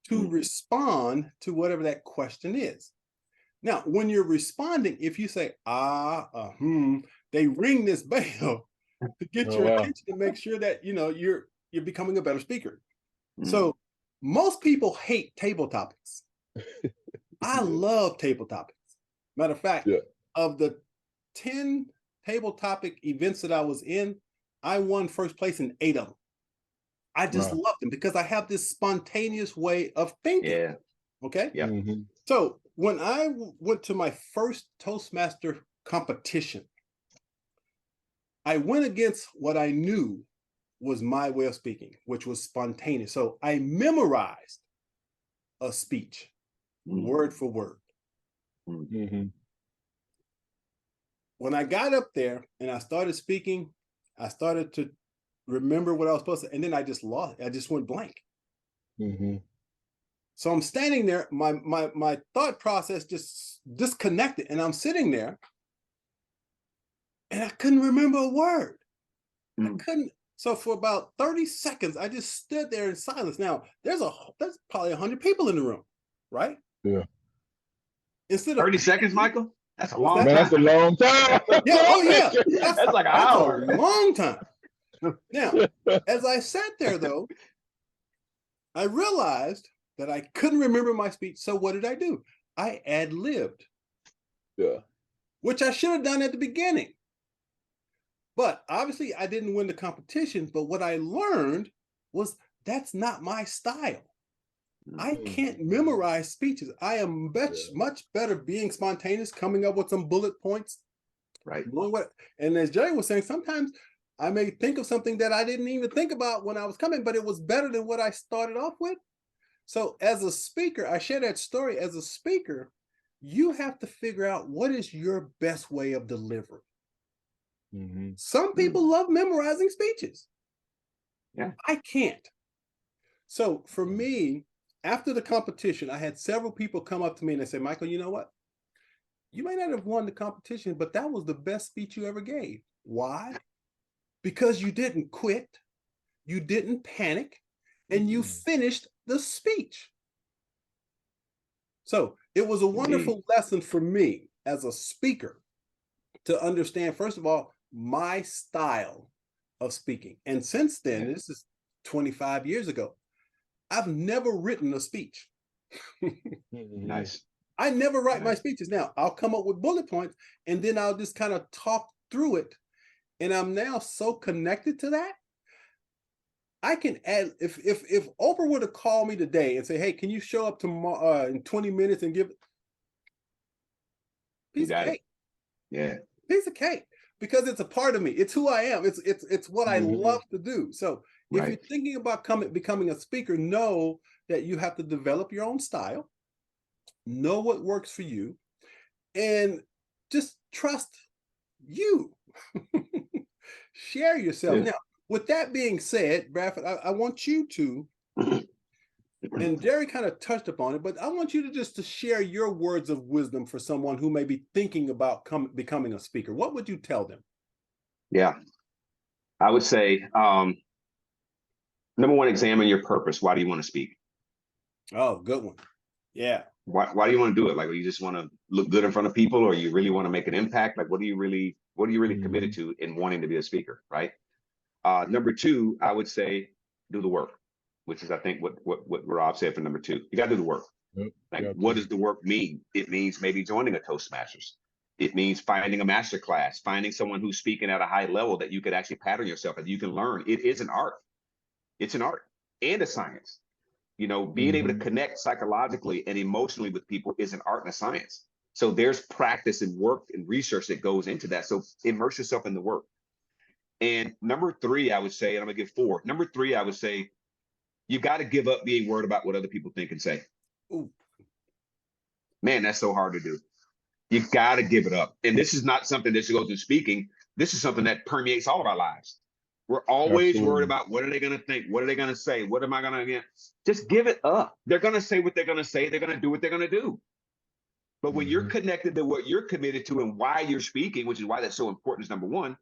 to respond to whatever that question is. Now, when you're responding, if you say, they ring this bell to get Oh your wow. attention to make sure that, you're becoming a better speaker. So most people hate table topics. I love table topics. Matter of fact, Yeah. of the 10 table topic events that I was in, I won first place in 8 of them. I just Wow. love them because I have this spontaneous way of thinking. Yeah. Okay. Yeah. So when I went to my first Toastmaster competition, I went against what I knew was my way of speaking, which was spontaneous. So I memorized a speech word for word. When I got up there and I started speaking, I started to remember what I was supposed to, and then I just lost. I just went blank. Mm-hmm. So I'm standing there, my thought process just disconnected, and I'm sitting there, and I couldn't remember a word. I couldn't. So for about 30 seconds, I just stood there in silence. Now, there's probably 100 people in the room, right? Yeah. Instead of 30 seconds, panicking, Michael? That's a what's long that? Man, that's a time. long time. Yeah, oh yeah. That's like an That's a hour. long time. Now, as I sat there though, I realized that I couldn't remember my speech. So what did I do? I ad-libbed, Yeah. which I should have done at the beginning. But obviously I didn't win the competition. But what I learned was that's not my style. I can't memorize speeches. I am much better being spontaneous, coming up with some bullet points. Right. And as Jerry was saying, sometimes I may think of something that I didn't even think about when I was coming, but it was better than what I started off with. So as a speaker, I share that story. As a speaker, you have to figure out what is your best way of delivery. Mm-hmm. Some people love memorizing speeches. Yeah. I can't. So for me, after the competition, I had several people come up to me and they say, Michael, you know what? You may not have won the competition, but that was the best speech you ever gave. Why? Because you didn't quit, you didn't panic, and you finished the speech. So it was a wonderful lesson for me as a speaker to understand, first of all, my style of speaking. And since then, this is 25 years ago, I've never written a speech. Nice. I never write my speeches. Now, I'll come up with bullet points, and then I'll just kind of talk through it. And I'm now so connected to that. I can add, if Oprah were to call me today and say, hey, can you show up tomorrow in 20 minutes and give piece of cake? Yeah. Piece of cake. Because it's a part of me. It's who I am. It's what I love to do. So if you're thinking about becoming a speaker, know that you have to develop your own style, know what works for you, and just trust you. Share yourself. Now, with that being said, Bradford, I want you to, and Jerry kind of touched upon it, but I want you to share your words of wisdom for someone who may be thinking about becoming a speaker. What would you tell them? Yeah. I would say, number one, examine your purpose. Why do you want to speak? Oh, good one. Yeah. Why do you want to do it? Like, you just want to look good in front of people, or you really want to make an impact? Like, what are you really committed to in wanting to be a speaker, right? Number two, I would say do the work, which is, I think, what Rob said for number two. You got to do the work. Like, what does the work mean? It means maybe joining a Toastmasters. It means finding a master class, finding someone who's speaking at a high level that you could actually pattern yourself and you can learn. It is an art. It's an art and a science. You know, being able to connect psychologically and emotionally with people is an art and a science. So there's practice and work and research that goes into that. So immerse yourself in the work. And number three, I would say, and I'm gonna give four. Number three, I would say, you got to give up being worried about what other people think and say. Ooh. Man, that's so hard to do. You got to give it up. And this is not something that goes through speaking. This is something that permeates all of our lives. We're always worried about, what are they going to think? What are they going to say? What am I going to get? Just give it up. They're going to say what they're going to say. They're going to do what they're going to do. But when you're connected to what you're committed to and why you're speaking, which is why that's so important, is number one,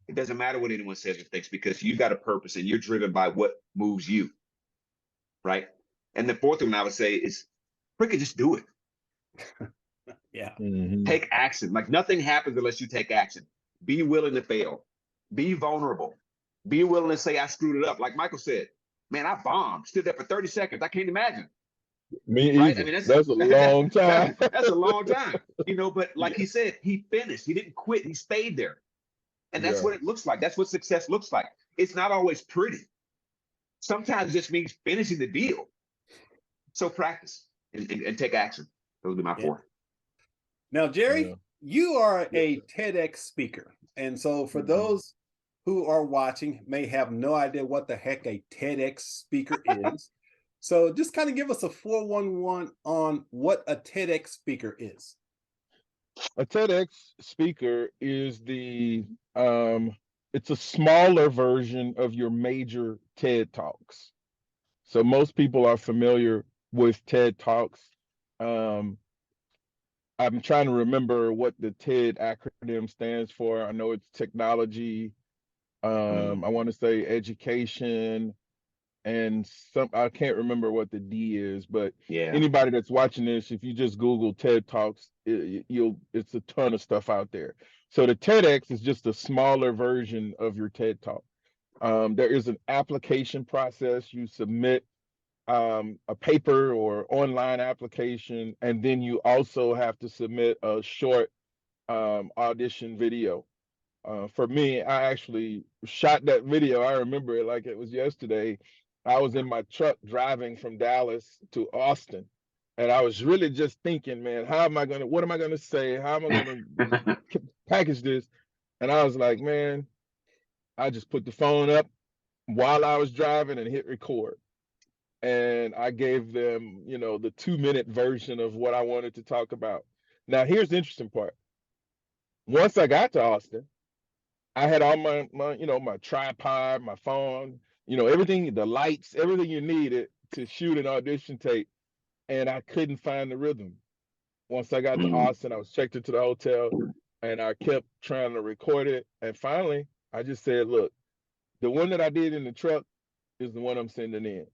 it doesn't matter what anyone says or thinks, because you've got a purpose and you're driven by what moves you. Right. And the fourth one I would say is, freaking just do it. Yeah. Take action. Like, nothing happens unless you take action. Be willing to fail. Be vulnerable. Be willing to say, I screwed it up. Like Michael said, man, I bombed. Stood there for 30 seconds. I can't imagine. Me Right? either. I mean, that's a long time. That's a long time. You know, but like he said, he finished. He didn't quit. He stayed there. And that's what it looks like. That's what success looks like. It's not always pretty. Sometimes it just means finishing the deal. So practice and take action. Those would be my four. Now, Jerry, you are a TEDx speaker. And so for those who are watching, may have no idea what the heck a TEDx speaker is. So just kind of give us a 411 on what a TEDx speaker is. A TEDx speaker is it's a smaller version of your major TED Talks. So most people are familiar with TED Talks. Um, I'm trying to remember what the TED acronym stands for. I know it's technology. I want to say education, and some I can't remember what the D is, but Yeah. anybody that's watching this, if you just Google TED Talks, it's a ton of stuff out there. So the TEDx is just a smaller version of your TED Talk. There is an application process. You submit a paper or online application, and then you also have to submit a short audition video. For me, I actually shot that video. I remember it like it was yesterday. I was in my truck driving from Dallas to Austin, and I was really just thinking, man, what am I gonna say? How am I gonna package this? And I was like, man, I just put the phone up while I was driving and hit record. And I gave them, the 2-minute version of what I wanted to talk about. Now, here's the interesting part. Once I got to Austin, I had all my tripod, my phone, everything, the lights, everything you needed to shoot an audition tape, and I couldn't find the rhythm. Once I got to Austin, I was checked into the hotel, and I kept trying to record it. And finally, I just said, look, the one that I did in the truck is the one I'm sending in.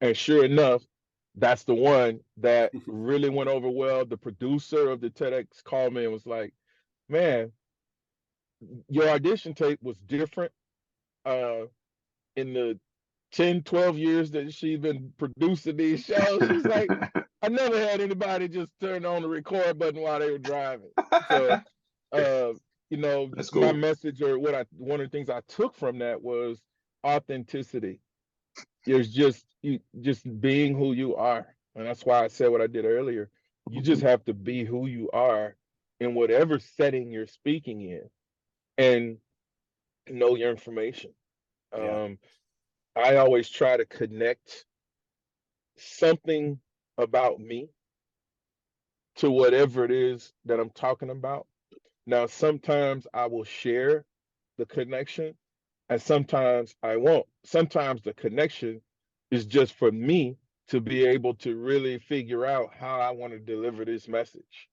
And sure enough, that's the one that really went over well. The producer of the TEDx called me and was like, man, your audition tape was different in the 10, 12 years that she's been producing these shows. She's like, I never had anybody just turn on the record button while they were driving. So, That's cool. my message, or one of the things I took from that was authenticity. There's just being who you are. And that's why I said what I did earlier. You just have to be who you are in whatever setting you're speaking in, and know your information. Yeah. I always try to connect something about me to whatever it is that I'm talking about. Now, sometimes I will share the connection, and sometimes I won't. Sometimes the connection is just for me to be able to really figure out how I want to deliver this message.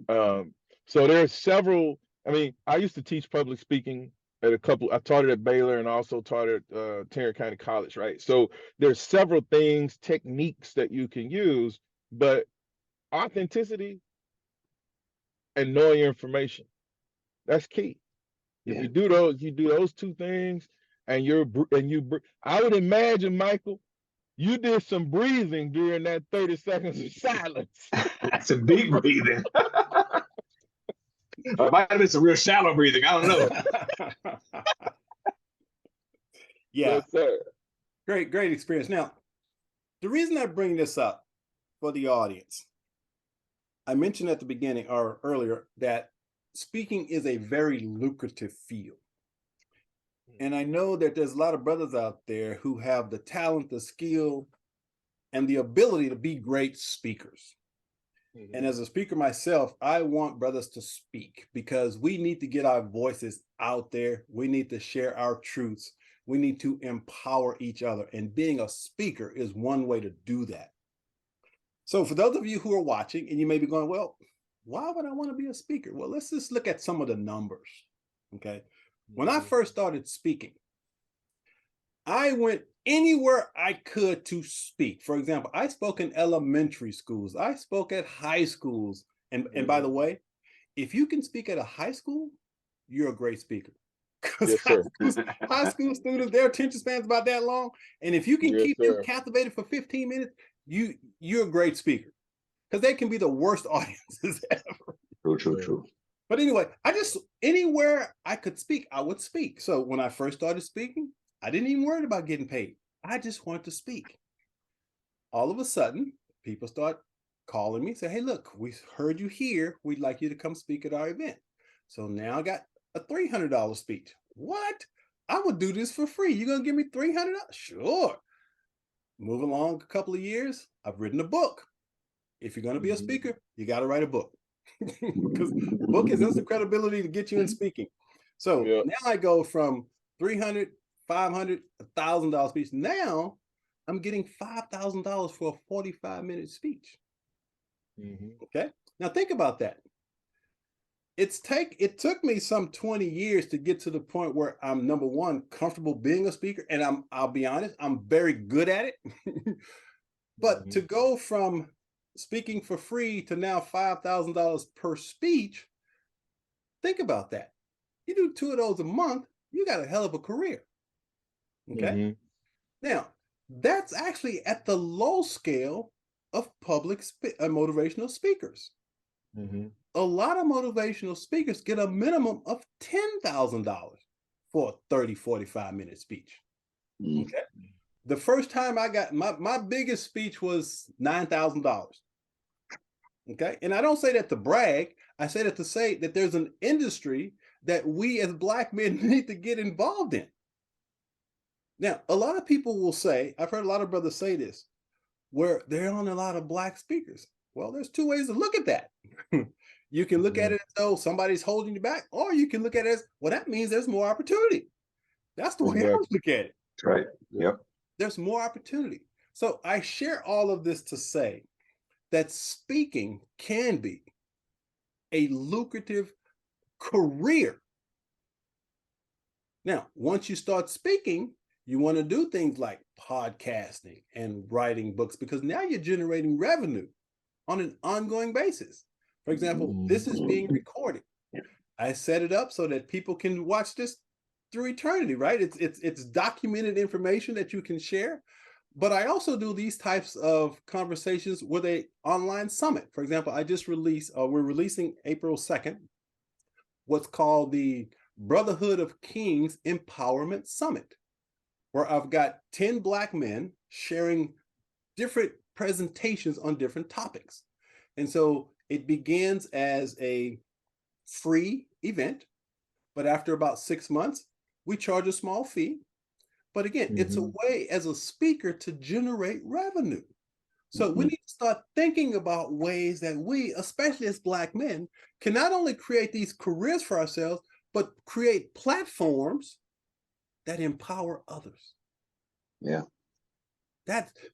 So there are several. I mean, I used to teach public speaking at I taught it at Baylor and also taught it at Tarrant County College, right? So there's several things, techniques that you can use, but authenticity and knowing your information, that's key. If you do those two things, and I would imagine, Michael, you did some breathing during that 30 seconds of silence. That's a deep breathing. It might have been some real shallow breathing. I don't know. Yeah. Yes, sir. Great experience. Now, the reason I bring this up for the audience, I mentioned at the beginning or earlier that speaking is a very lucrative field. And I know that there's a lot of brothers out there who have the talent, the skill, and the ability to be great speakers. Mm-hmm. And as a speaker myself, I want brothers to speak because we need to get our voices out there. We need to share our truths. We need to empower each other. And being a speaker is one way to do that. So for those of you who are watching and you may be going, well, why would I want to be a speaker? Well, let's just look at some of the numbers. Okay. When I first started speaking, I went anywhere I could to speak. For example, I spoke in elementary schools. I spoke at high schools. And by the way, if you can speak at a high school, you're a great speaker. Because yes, high school students, their attention span's about that long. And if you can keep them captivated for 15 minutes, you're a great speaker. Because they can be the worst audiences ever. True. But anyway, anywhere I could speak, I would speak. So when I first started speaking, I didn't even worry about getting paid. I just wanted to speak. All of a sudden, people start calling me, say, hey, look, we heard you here. We'd like you to come speak at our event. So now I got a $300 speech. What? I would do this for free. You're going to give me $300? Sure. Move along a couple of years, I've written a book. If you're going to be a speaker, you got to write a book. Because the book is instant credibility to get you in speaking. So now I go from $300, $500, $1,000 speech. Now I'm getting $5,000 for a 45-minute speech. Okay. Now think about that. It took me some 20 years to get to the point where I'm, number one, comfortable being a speaker, and I'll be honest, I'm very good at it. But to go from speaking for free to now $5,000 per speech, think about that. You do 2 of those a month, you got a hell of a career. Okay. Now, that's actually at the low scale of motivational speakers. A lot of motivational speakers get a minimum of $10,000 for a 30, 45-minute speech. Okay. The first time I got my biggest speech was $9,000. Okay. And I don't say that to brag. I say that to say that there's an industry that we as Black men need to get involved in. Now, a lot of people will say, I've heard a lot of brothers say this, where there aren't a lot of Black speakers. Well, there's two ways to look at that. You can look at it as though somebody's holding you back, or you can look at it as, well, that means there's more opportunity. That's the way I look at it. Right. Yep. There's more opportunity. So I share all of this to say that speaking can be a lucrative career. Now, once you start speaking, you want to do things like podcasting and writing books, because now you're generating revenue on an ongoing basis. For example, this is being recorded. I set it up so that people can watch this through eternity, right? It's documented information that you can share. But I also do these types of conversations with an online summit. For example, I just released, we're releasing April 2nd, what's called the Brotherhood of Kings Empowerment Summit, where I've got 10 Black men sharing different presentations on different topics. And so it begins as a free event, but after about 6 months, we charge a small fee. But again, it's a way as a speaker to generate revenue. So we need to start thinking about ways that we, especially as Black men, can not only create these careers for ourselves, but create platforms that empower others. Yeah.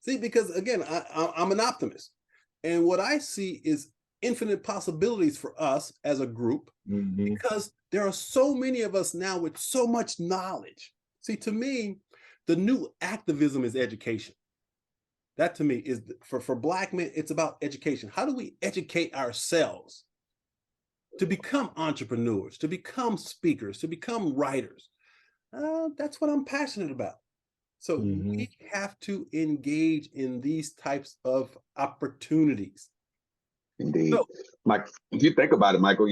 Because again, I'm an optimist. And what I see is infinite possibilities for us as a group, because there are so many of us now with so much knowledge. See, to me, the new activism is education. That to me is, for Black men, it's about education. How do we educate ourselves to become entrepreneurs, to become speakers, to become writers? That's what I'm passionate about. So we have to engage in these types of opportunities. Indeed. So, Mike, if you think about it, Michael,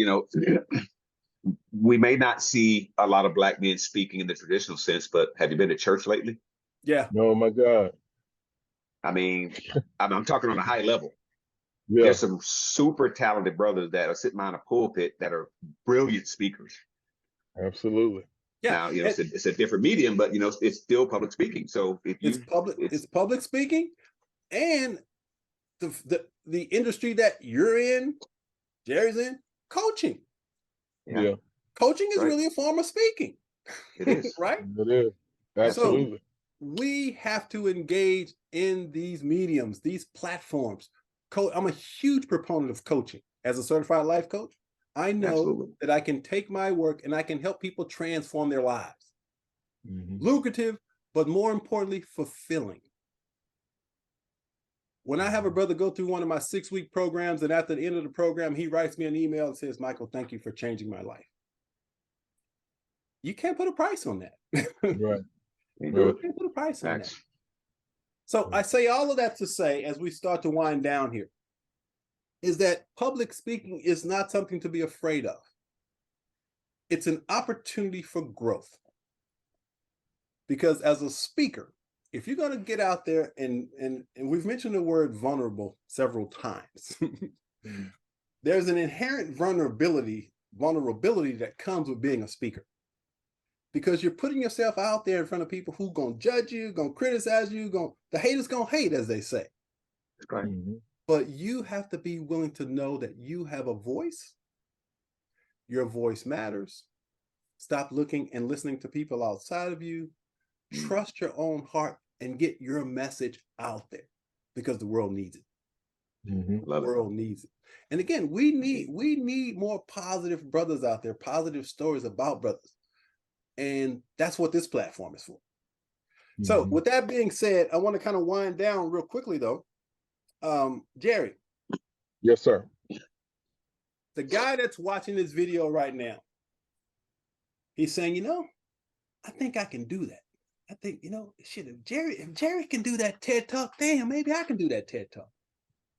we may not see a lot of Black men speaking in the traditional sense, but have you been to church lately? Yeah. Oh my God. I mean, I'm talking on a high level. Yeah. There's some super talented brothers that are sitting behind a pulpit that are brilliant speakers. Absolutely. Yeah. Now, it's a different medium, but it's still public speaking. So if you, it's public speaking, and the industry that you're in, Jerry's in, coaching. Yeah. Coaching is really a form of speaking. It is. Right? It is. Absolutely. So we have to engage in these mediums, these platforms. I'm a huge proponent of coaching. As a certified life coach, I know that I can take my work and I can help people transform their lives. Lucrative, but more importantly, fulfilling. When I have a brother go through one of my 6-week programs, and at the end of the program, he writes me an email and says, "Michael, thank you for changing my life." You can't put a price on that. Right. You can't put a price on that. Thanks. So I say all of that to say, as we start to wind down here, is that public speaking is not something to be afraid of. It's an opportunity for growth. Because as a speaker, if you're going to get out there, and we've mentioned the word vulnerable several times, there's an inherent vulnerability that comes with being a speaker. Because you're putting yourself out there in front of people who going to judge you, going to criticize you, the haters going to hate, as they say. Right. But you have to be willing to know that you have a voice. Your voice matters. Stop looking and listening to people outside of you. Trust your own heart and get your message out there because the world needs it. Mm-hmm. The world needs it. And again, we need more positive brothers out there, positive stories about brothers. And that's what this platform is for. Mm-hmm. So with that being said, I want to kind of wind down real quickly though. Jerry. Yes, sir. The guy that's watching this video right now, he's saying, I think I can do that. I think, shit, if Jerry can do that TED Talk, damn, maybe I can do that TED Talk.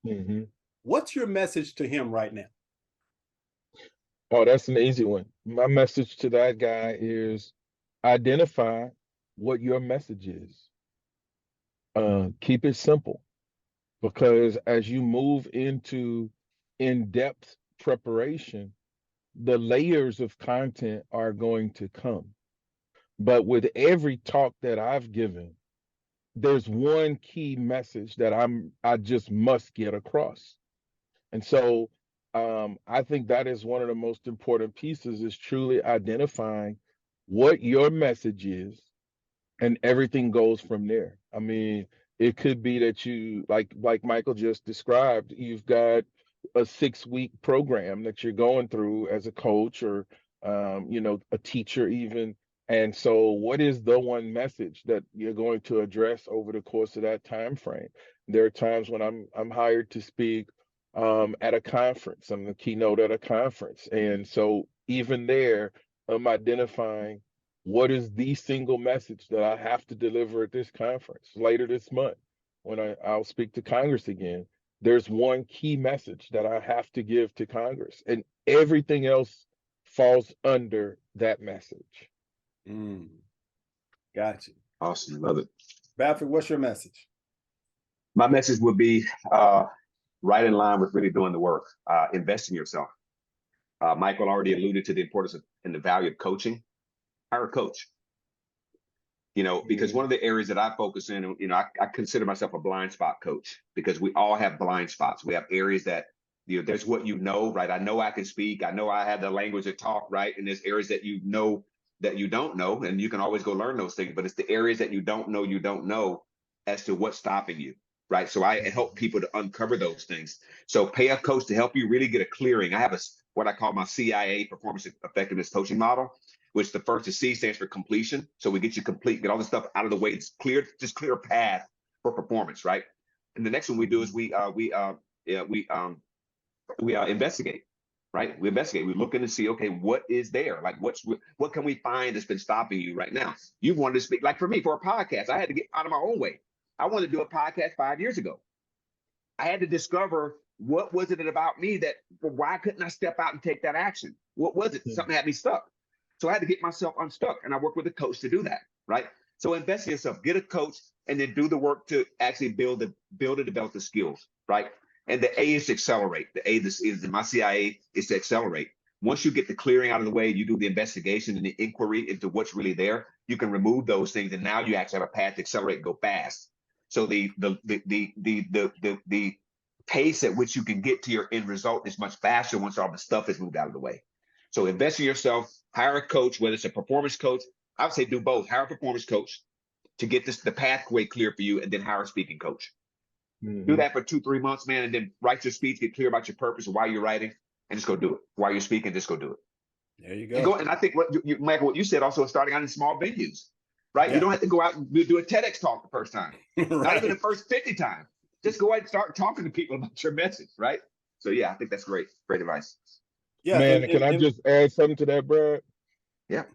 Mm-hmm. What's your message to him right now? Oh, that's an easy one. My message to that guy is identify what your message is. Keep it simple, because as you move into in-depth preparation, the layers of content are going to come. But with every talk that I've given, there's one key message that I just must get across. And so I think that is one of the most important pieces, is truly identifying what your message is, and everything goes from there. I mean, it could be that you, like Michael just described, you've got a 6-week program that you're going through as a coach, or a teacher even. And so what is the one message that you're going to address over the course of that time frame? There are times when I'm hired to speak at a conference. I'm the keynote at a conference. And so even there, I'm identifying what is the single message that I have to deliver at this conference later this month when I'll speak to Congress again. There's one key message that I have to give to Congress, and everything else falls under that message. Gotcha. Awesome. Love it. Bradford, what's your message? My message would be right in line with really doing the work. Invest in yourself. Michael already alluded to the importance and the value of coaching. Hire a coach. Because one of the areas that I focus in, I consider myself a blind spot coach, because we all have blind spots. We have areas that, there's what right? I know I can speak. I know I have the language to talk, right? And there's areas that that you don't know, and you can always go learn those things. But it's the areas that you don't know as to what's stopping you, right? So I help people to uncover those things. So pay a coach to help you really get a clearing. I have what I call my CIA, Performance Effectiveness Coaching Model, which the first is C, stands for completion. So we get you complete, get all the stuff out of the way. It's clear, just clear path for performance, right? And the next one we do is we investigate, right? We investigate. We look in to see, okay, what is there? Like, what can we find that's been stopping you right now? You wanted to speak, like for me, for a podcast, I had to get out of my own way. I wanted to do a podcast 5 years ago. I had to discover what was it about me why couldn't I step out and take that action? What was it? Something had me stuck. So I had to get myself unstuck, and I work with a coach to do that, right? So invest in yourself, get a coach, and then do the work to actually build and develop the skills, right? And the A is to accelerate. The A is my CIA is to accelerate. Once you get the clearing out of the way, you do the investigation and the inquiry into what's really there, you can remove those things, and now you actually have a path to accelerate and go fast. So the pace at which you can get to your end result is much faster once all the stuff is moved out of the way. So invest in yourself, hire a coach, whether it's a performance coach. I would say do both. Hire a performance coach to get the pathway clear for you, and then hire a speaking coach. Mm-hmm. Do that for 2-3 months, man, and then write your speech, get clear about your purpose and why you're writing, and just go do it. While you're speaking, just go do it. There you go. And I think Michael, what you said also, starting out in small venues, right? Yeah. You don't have to go out and do a TEDx talk the first time, right. Not even the first 50 times. Just go ahead and start talking to people about your message, right? So yeah, I think that's great. Great advice. Yeah, man, can I just add something to that, Brad? Yeah.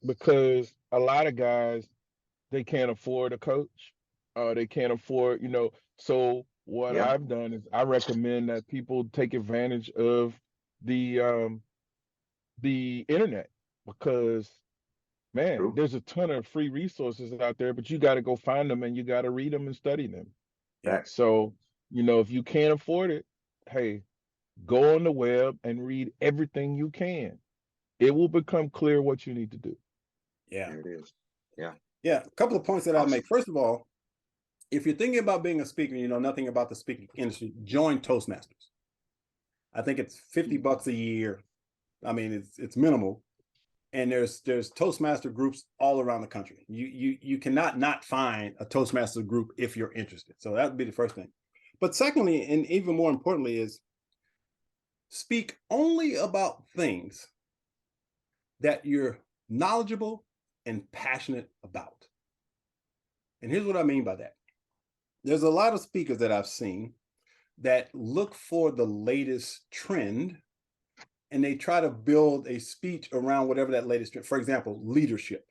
Because a lot of guys, they can't afford a coach. They can't afford, So what I've done is I recommend that people take advantage of the internet, because, man, True. There's a ton of free resources out there, but you got to go find them, and you got to read them and study them. Yeah. So, if you can't afford it, hey, go on the web and read everything you can. It will become clear what you need to do. Yeah. There it is. Yeah. Yeah. A couple of points that I'll make. First of all, if you're thinking about being a speaker, you know nothing about the speaking industry, join Toastmasters. I think it's $50 a year. I mean, it's minimal. and there's Toastmaster groups all around the country. You cannot not find a Toastmaster group if you're interested. So that would be the first thing. But secondly, and even more importantly, is speak only about things that you're knowledgeable and passionate about. And here's what I mean by that. There's a lot of speakers that I've seen that look for the latest trend, and they try to build a speech around whatever that latest trend. For example, leadership.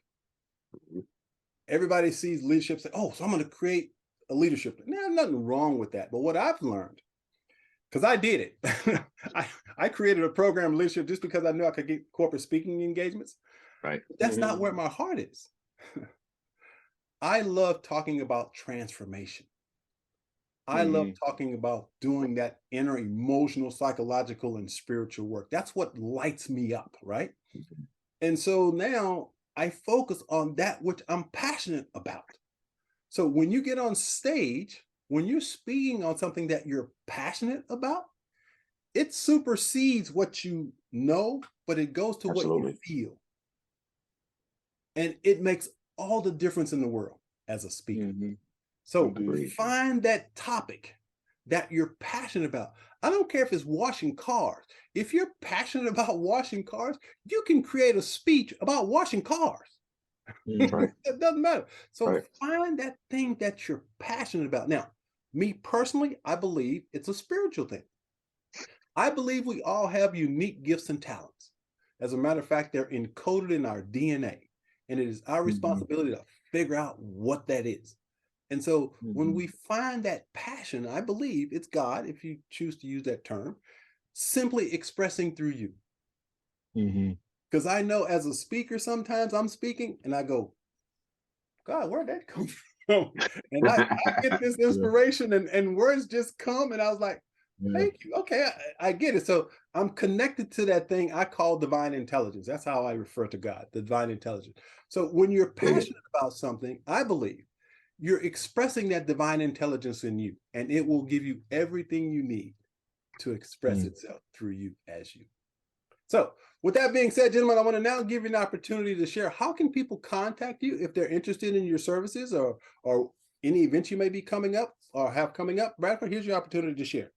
Everybody sees leadership, say, oh, so I'm going to create a leadership. There's nothing wrong with that. But what I've learned, because I did it, I created a program of leadership just because I knew I could get corporate speaking engagements. Right. That's not where my heart is. I love talking about transformation. I love talking about doing that inner emotional, psychological, and spiritual work. That's what lights me up, right? And so now I focus on that which I'm passionate about. So when you get on stage, when you're speaking on something that you're passionate about, it supersedes what you know, but it goes to what you feel. And it makes all the difference in the world as a speaker. So find that topic that you're passionate about. I don't care if it's washing cars. If you're passionate about washing cars, you can create a speech about washing cars. It doesn't matter. So find that thing that you're passionate about. Now, me personally, I believe it's a spiritual thing. I believe we all have unique gifts and talents. As a matter of fact, they're encoded in our DNA, and it is our responsibility to figure out what that is. And so when we find that passion, I believe it's God, if you choose to use that term, simply expressing through you. Because I know as a speaker, sometimes I'm speaking and I go, God, where'd that come from? And I get this inspiration and words just come. And I was like, thank you. Okay, I get it. So I'm connected to that thing I call divine intelligence. That's how I refer to God, the divine intelligence. So when you're passionate about something, I believe you're expressing that divine intelligence in you, and it will give you everything you need to express itself through you as you. So with that being said, gentlemen, I want to now give you an opportunity to share. How can people contact you if they're interested in your services or any events you may be coming up or have coming up? Bradford, here's your opportunity to share.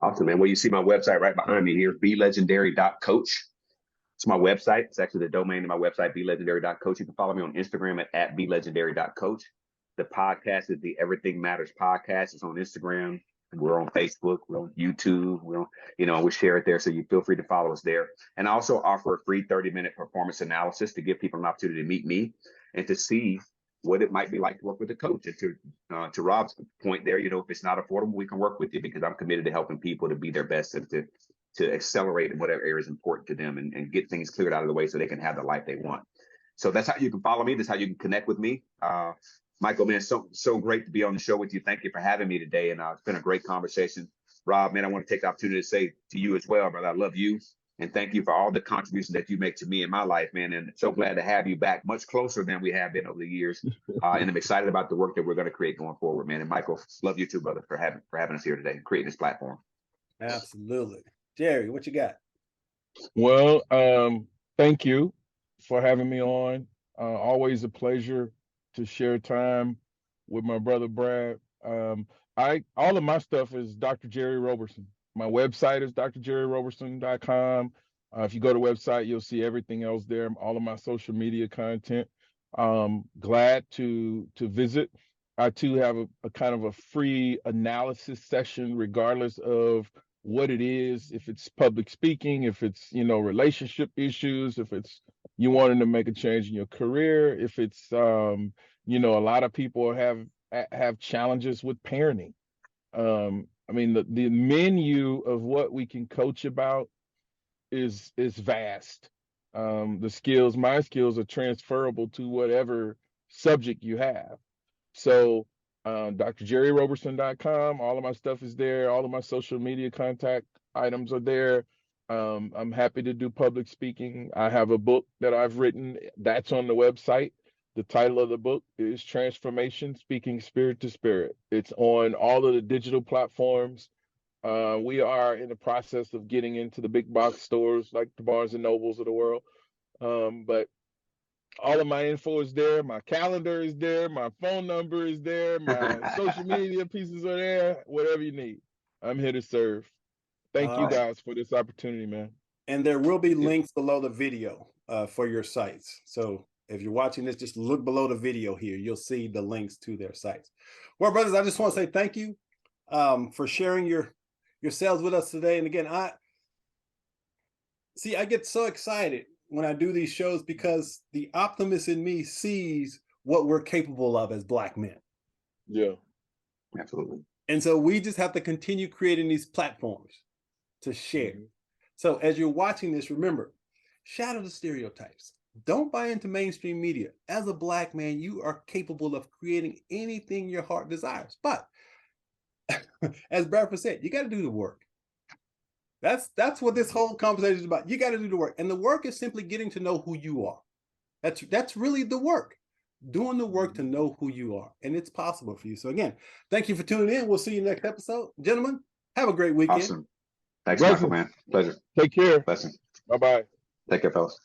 Awesome, man. Well, you see my website right behind me here, BeLegendary.coach. It's my website. It's actually the domain of my website, BeLegendary.coach. You can follow me on Instagram at BeLegendary.coach. The podcast is the Everything Matters podcast. It's on Instagram. We're on Facebook. We're on YouTube. We share it there. So you feel free to follow us there. And I also offer a free 30-minute performance analysis to give people an opportunity to meet me and to see what it might be like to work with a coach. And to Rob's point there, if it's not affordable, we can work with you because I'm committed to helping people to be their best and to accelerate in whatever area is important to them and get things cleared out of the way so they can have the life they want. So that's how you can follow me. That's how you can connect with me. Michael, man, so great to be on the show with you. Thank you for having me today. And it's been a great conversation. Rob, man, I want to take the opportunity to say to you as well, brother, I love you. And thank you for all the contributions that you make to me in my life, man. And so glad to have you back much closer than we have been over the years. And I'm excited about the work that we're going to create going forward, man. And Michael, love you too, brother, for having us here today and creating this platform. Absolutely. Jerry, what you got? Well, thank you for having me on. Always a pleasure to share time with my brother Brad. All of my stuff is Dr. Jerry Roberson. My website is drjerryroberson.com. If you go to the website, you'll see everything else there, all of my social media content. Glad to visit. I too have a kind of a free analysis session, regardless of what it is, if it's public speaking, if it's, relationship issues, if it's you wanting to make a change in your career, if it's, a lot of people have challenges with parenting. The menu of what we can coach about is vast. My skills are transferable to whatever subject you have. So drjerryroberson.com, all of my stuff is there. All of my social media contact items are there. I'm happy to do public speaking. I have a book that I've written that's on the website. The title of the book is Transformation, Speaking Spirit to Spirit. It's on all of the digital platforms. We are in the process of getting into the big box stores like the Barnes and Nobles of the world. But all of my info is there. My calendar is there. My phone number is there. My social media pieces are there. Whatever you need, I'm here to serve. Thank you Uh, guys for this opportunity, man. and there will be Yeah. links below the video for your sites. So if you're watching this, just look below the video here. You'll see the links to their sites. Well, brothers, I just want to say thank you for sharing yourselves with us today. And again, I get so excited when I do these shows because the optimist in me sees what we're capable of as Black men. Yeah. Absolutely. And so we just have to continue creating these platforms to share. So as you're watching this, remember, shatter the stereotypes. Don't buy into mainstream media. As a Black man, you are capable of creating anything your heart desires. But as Bradford said, you got to do the work. That's what this whole conversation is about. You got to do the work. And the work is simply getting to know who you are. That's really the work. Doing the work to know who you are. And it's possible for you. So again, thank you for tuning in. We'll see you next episode. Gentlemen, have a great weekend. Awesome. Thanks, Blessings. Michael, man. Pleasure. Take care. Blessing. Bye-bye. Take care, fellas.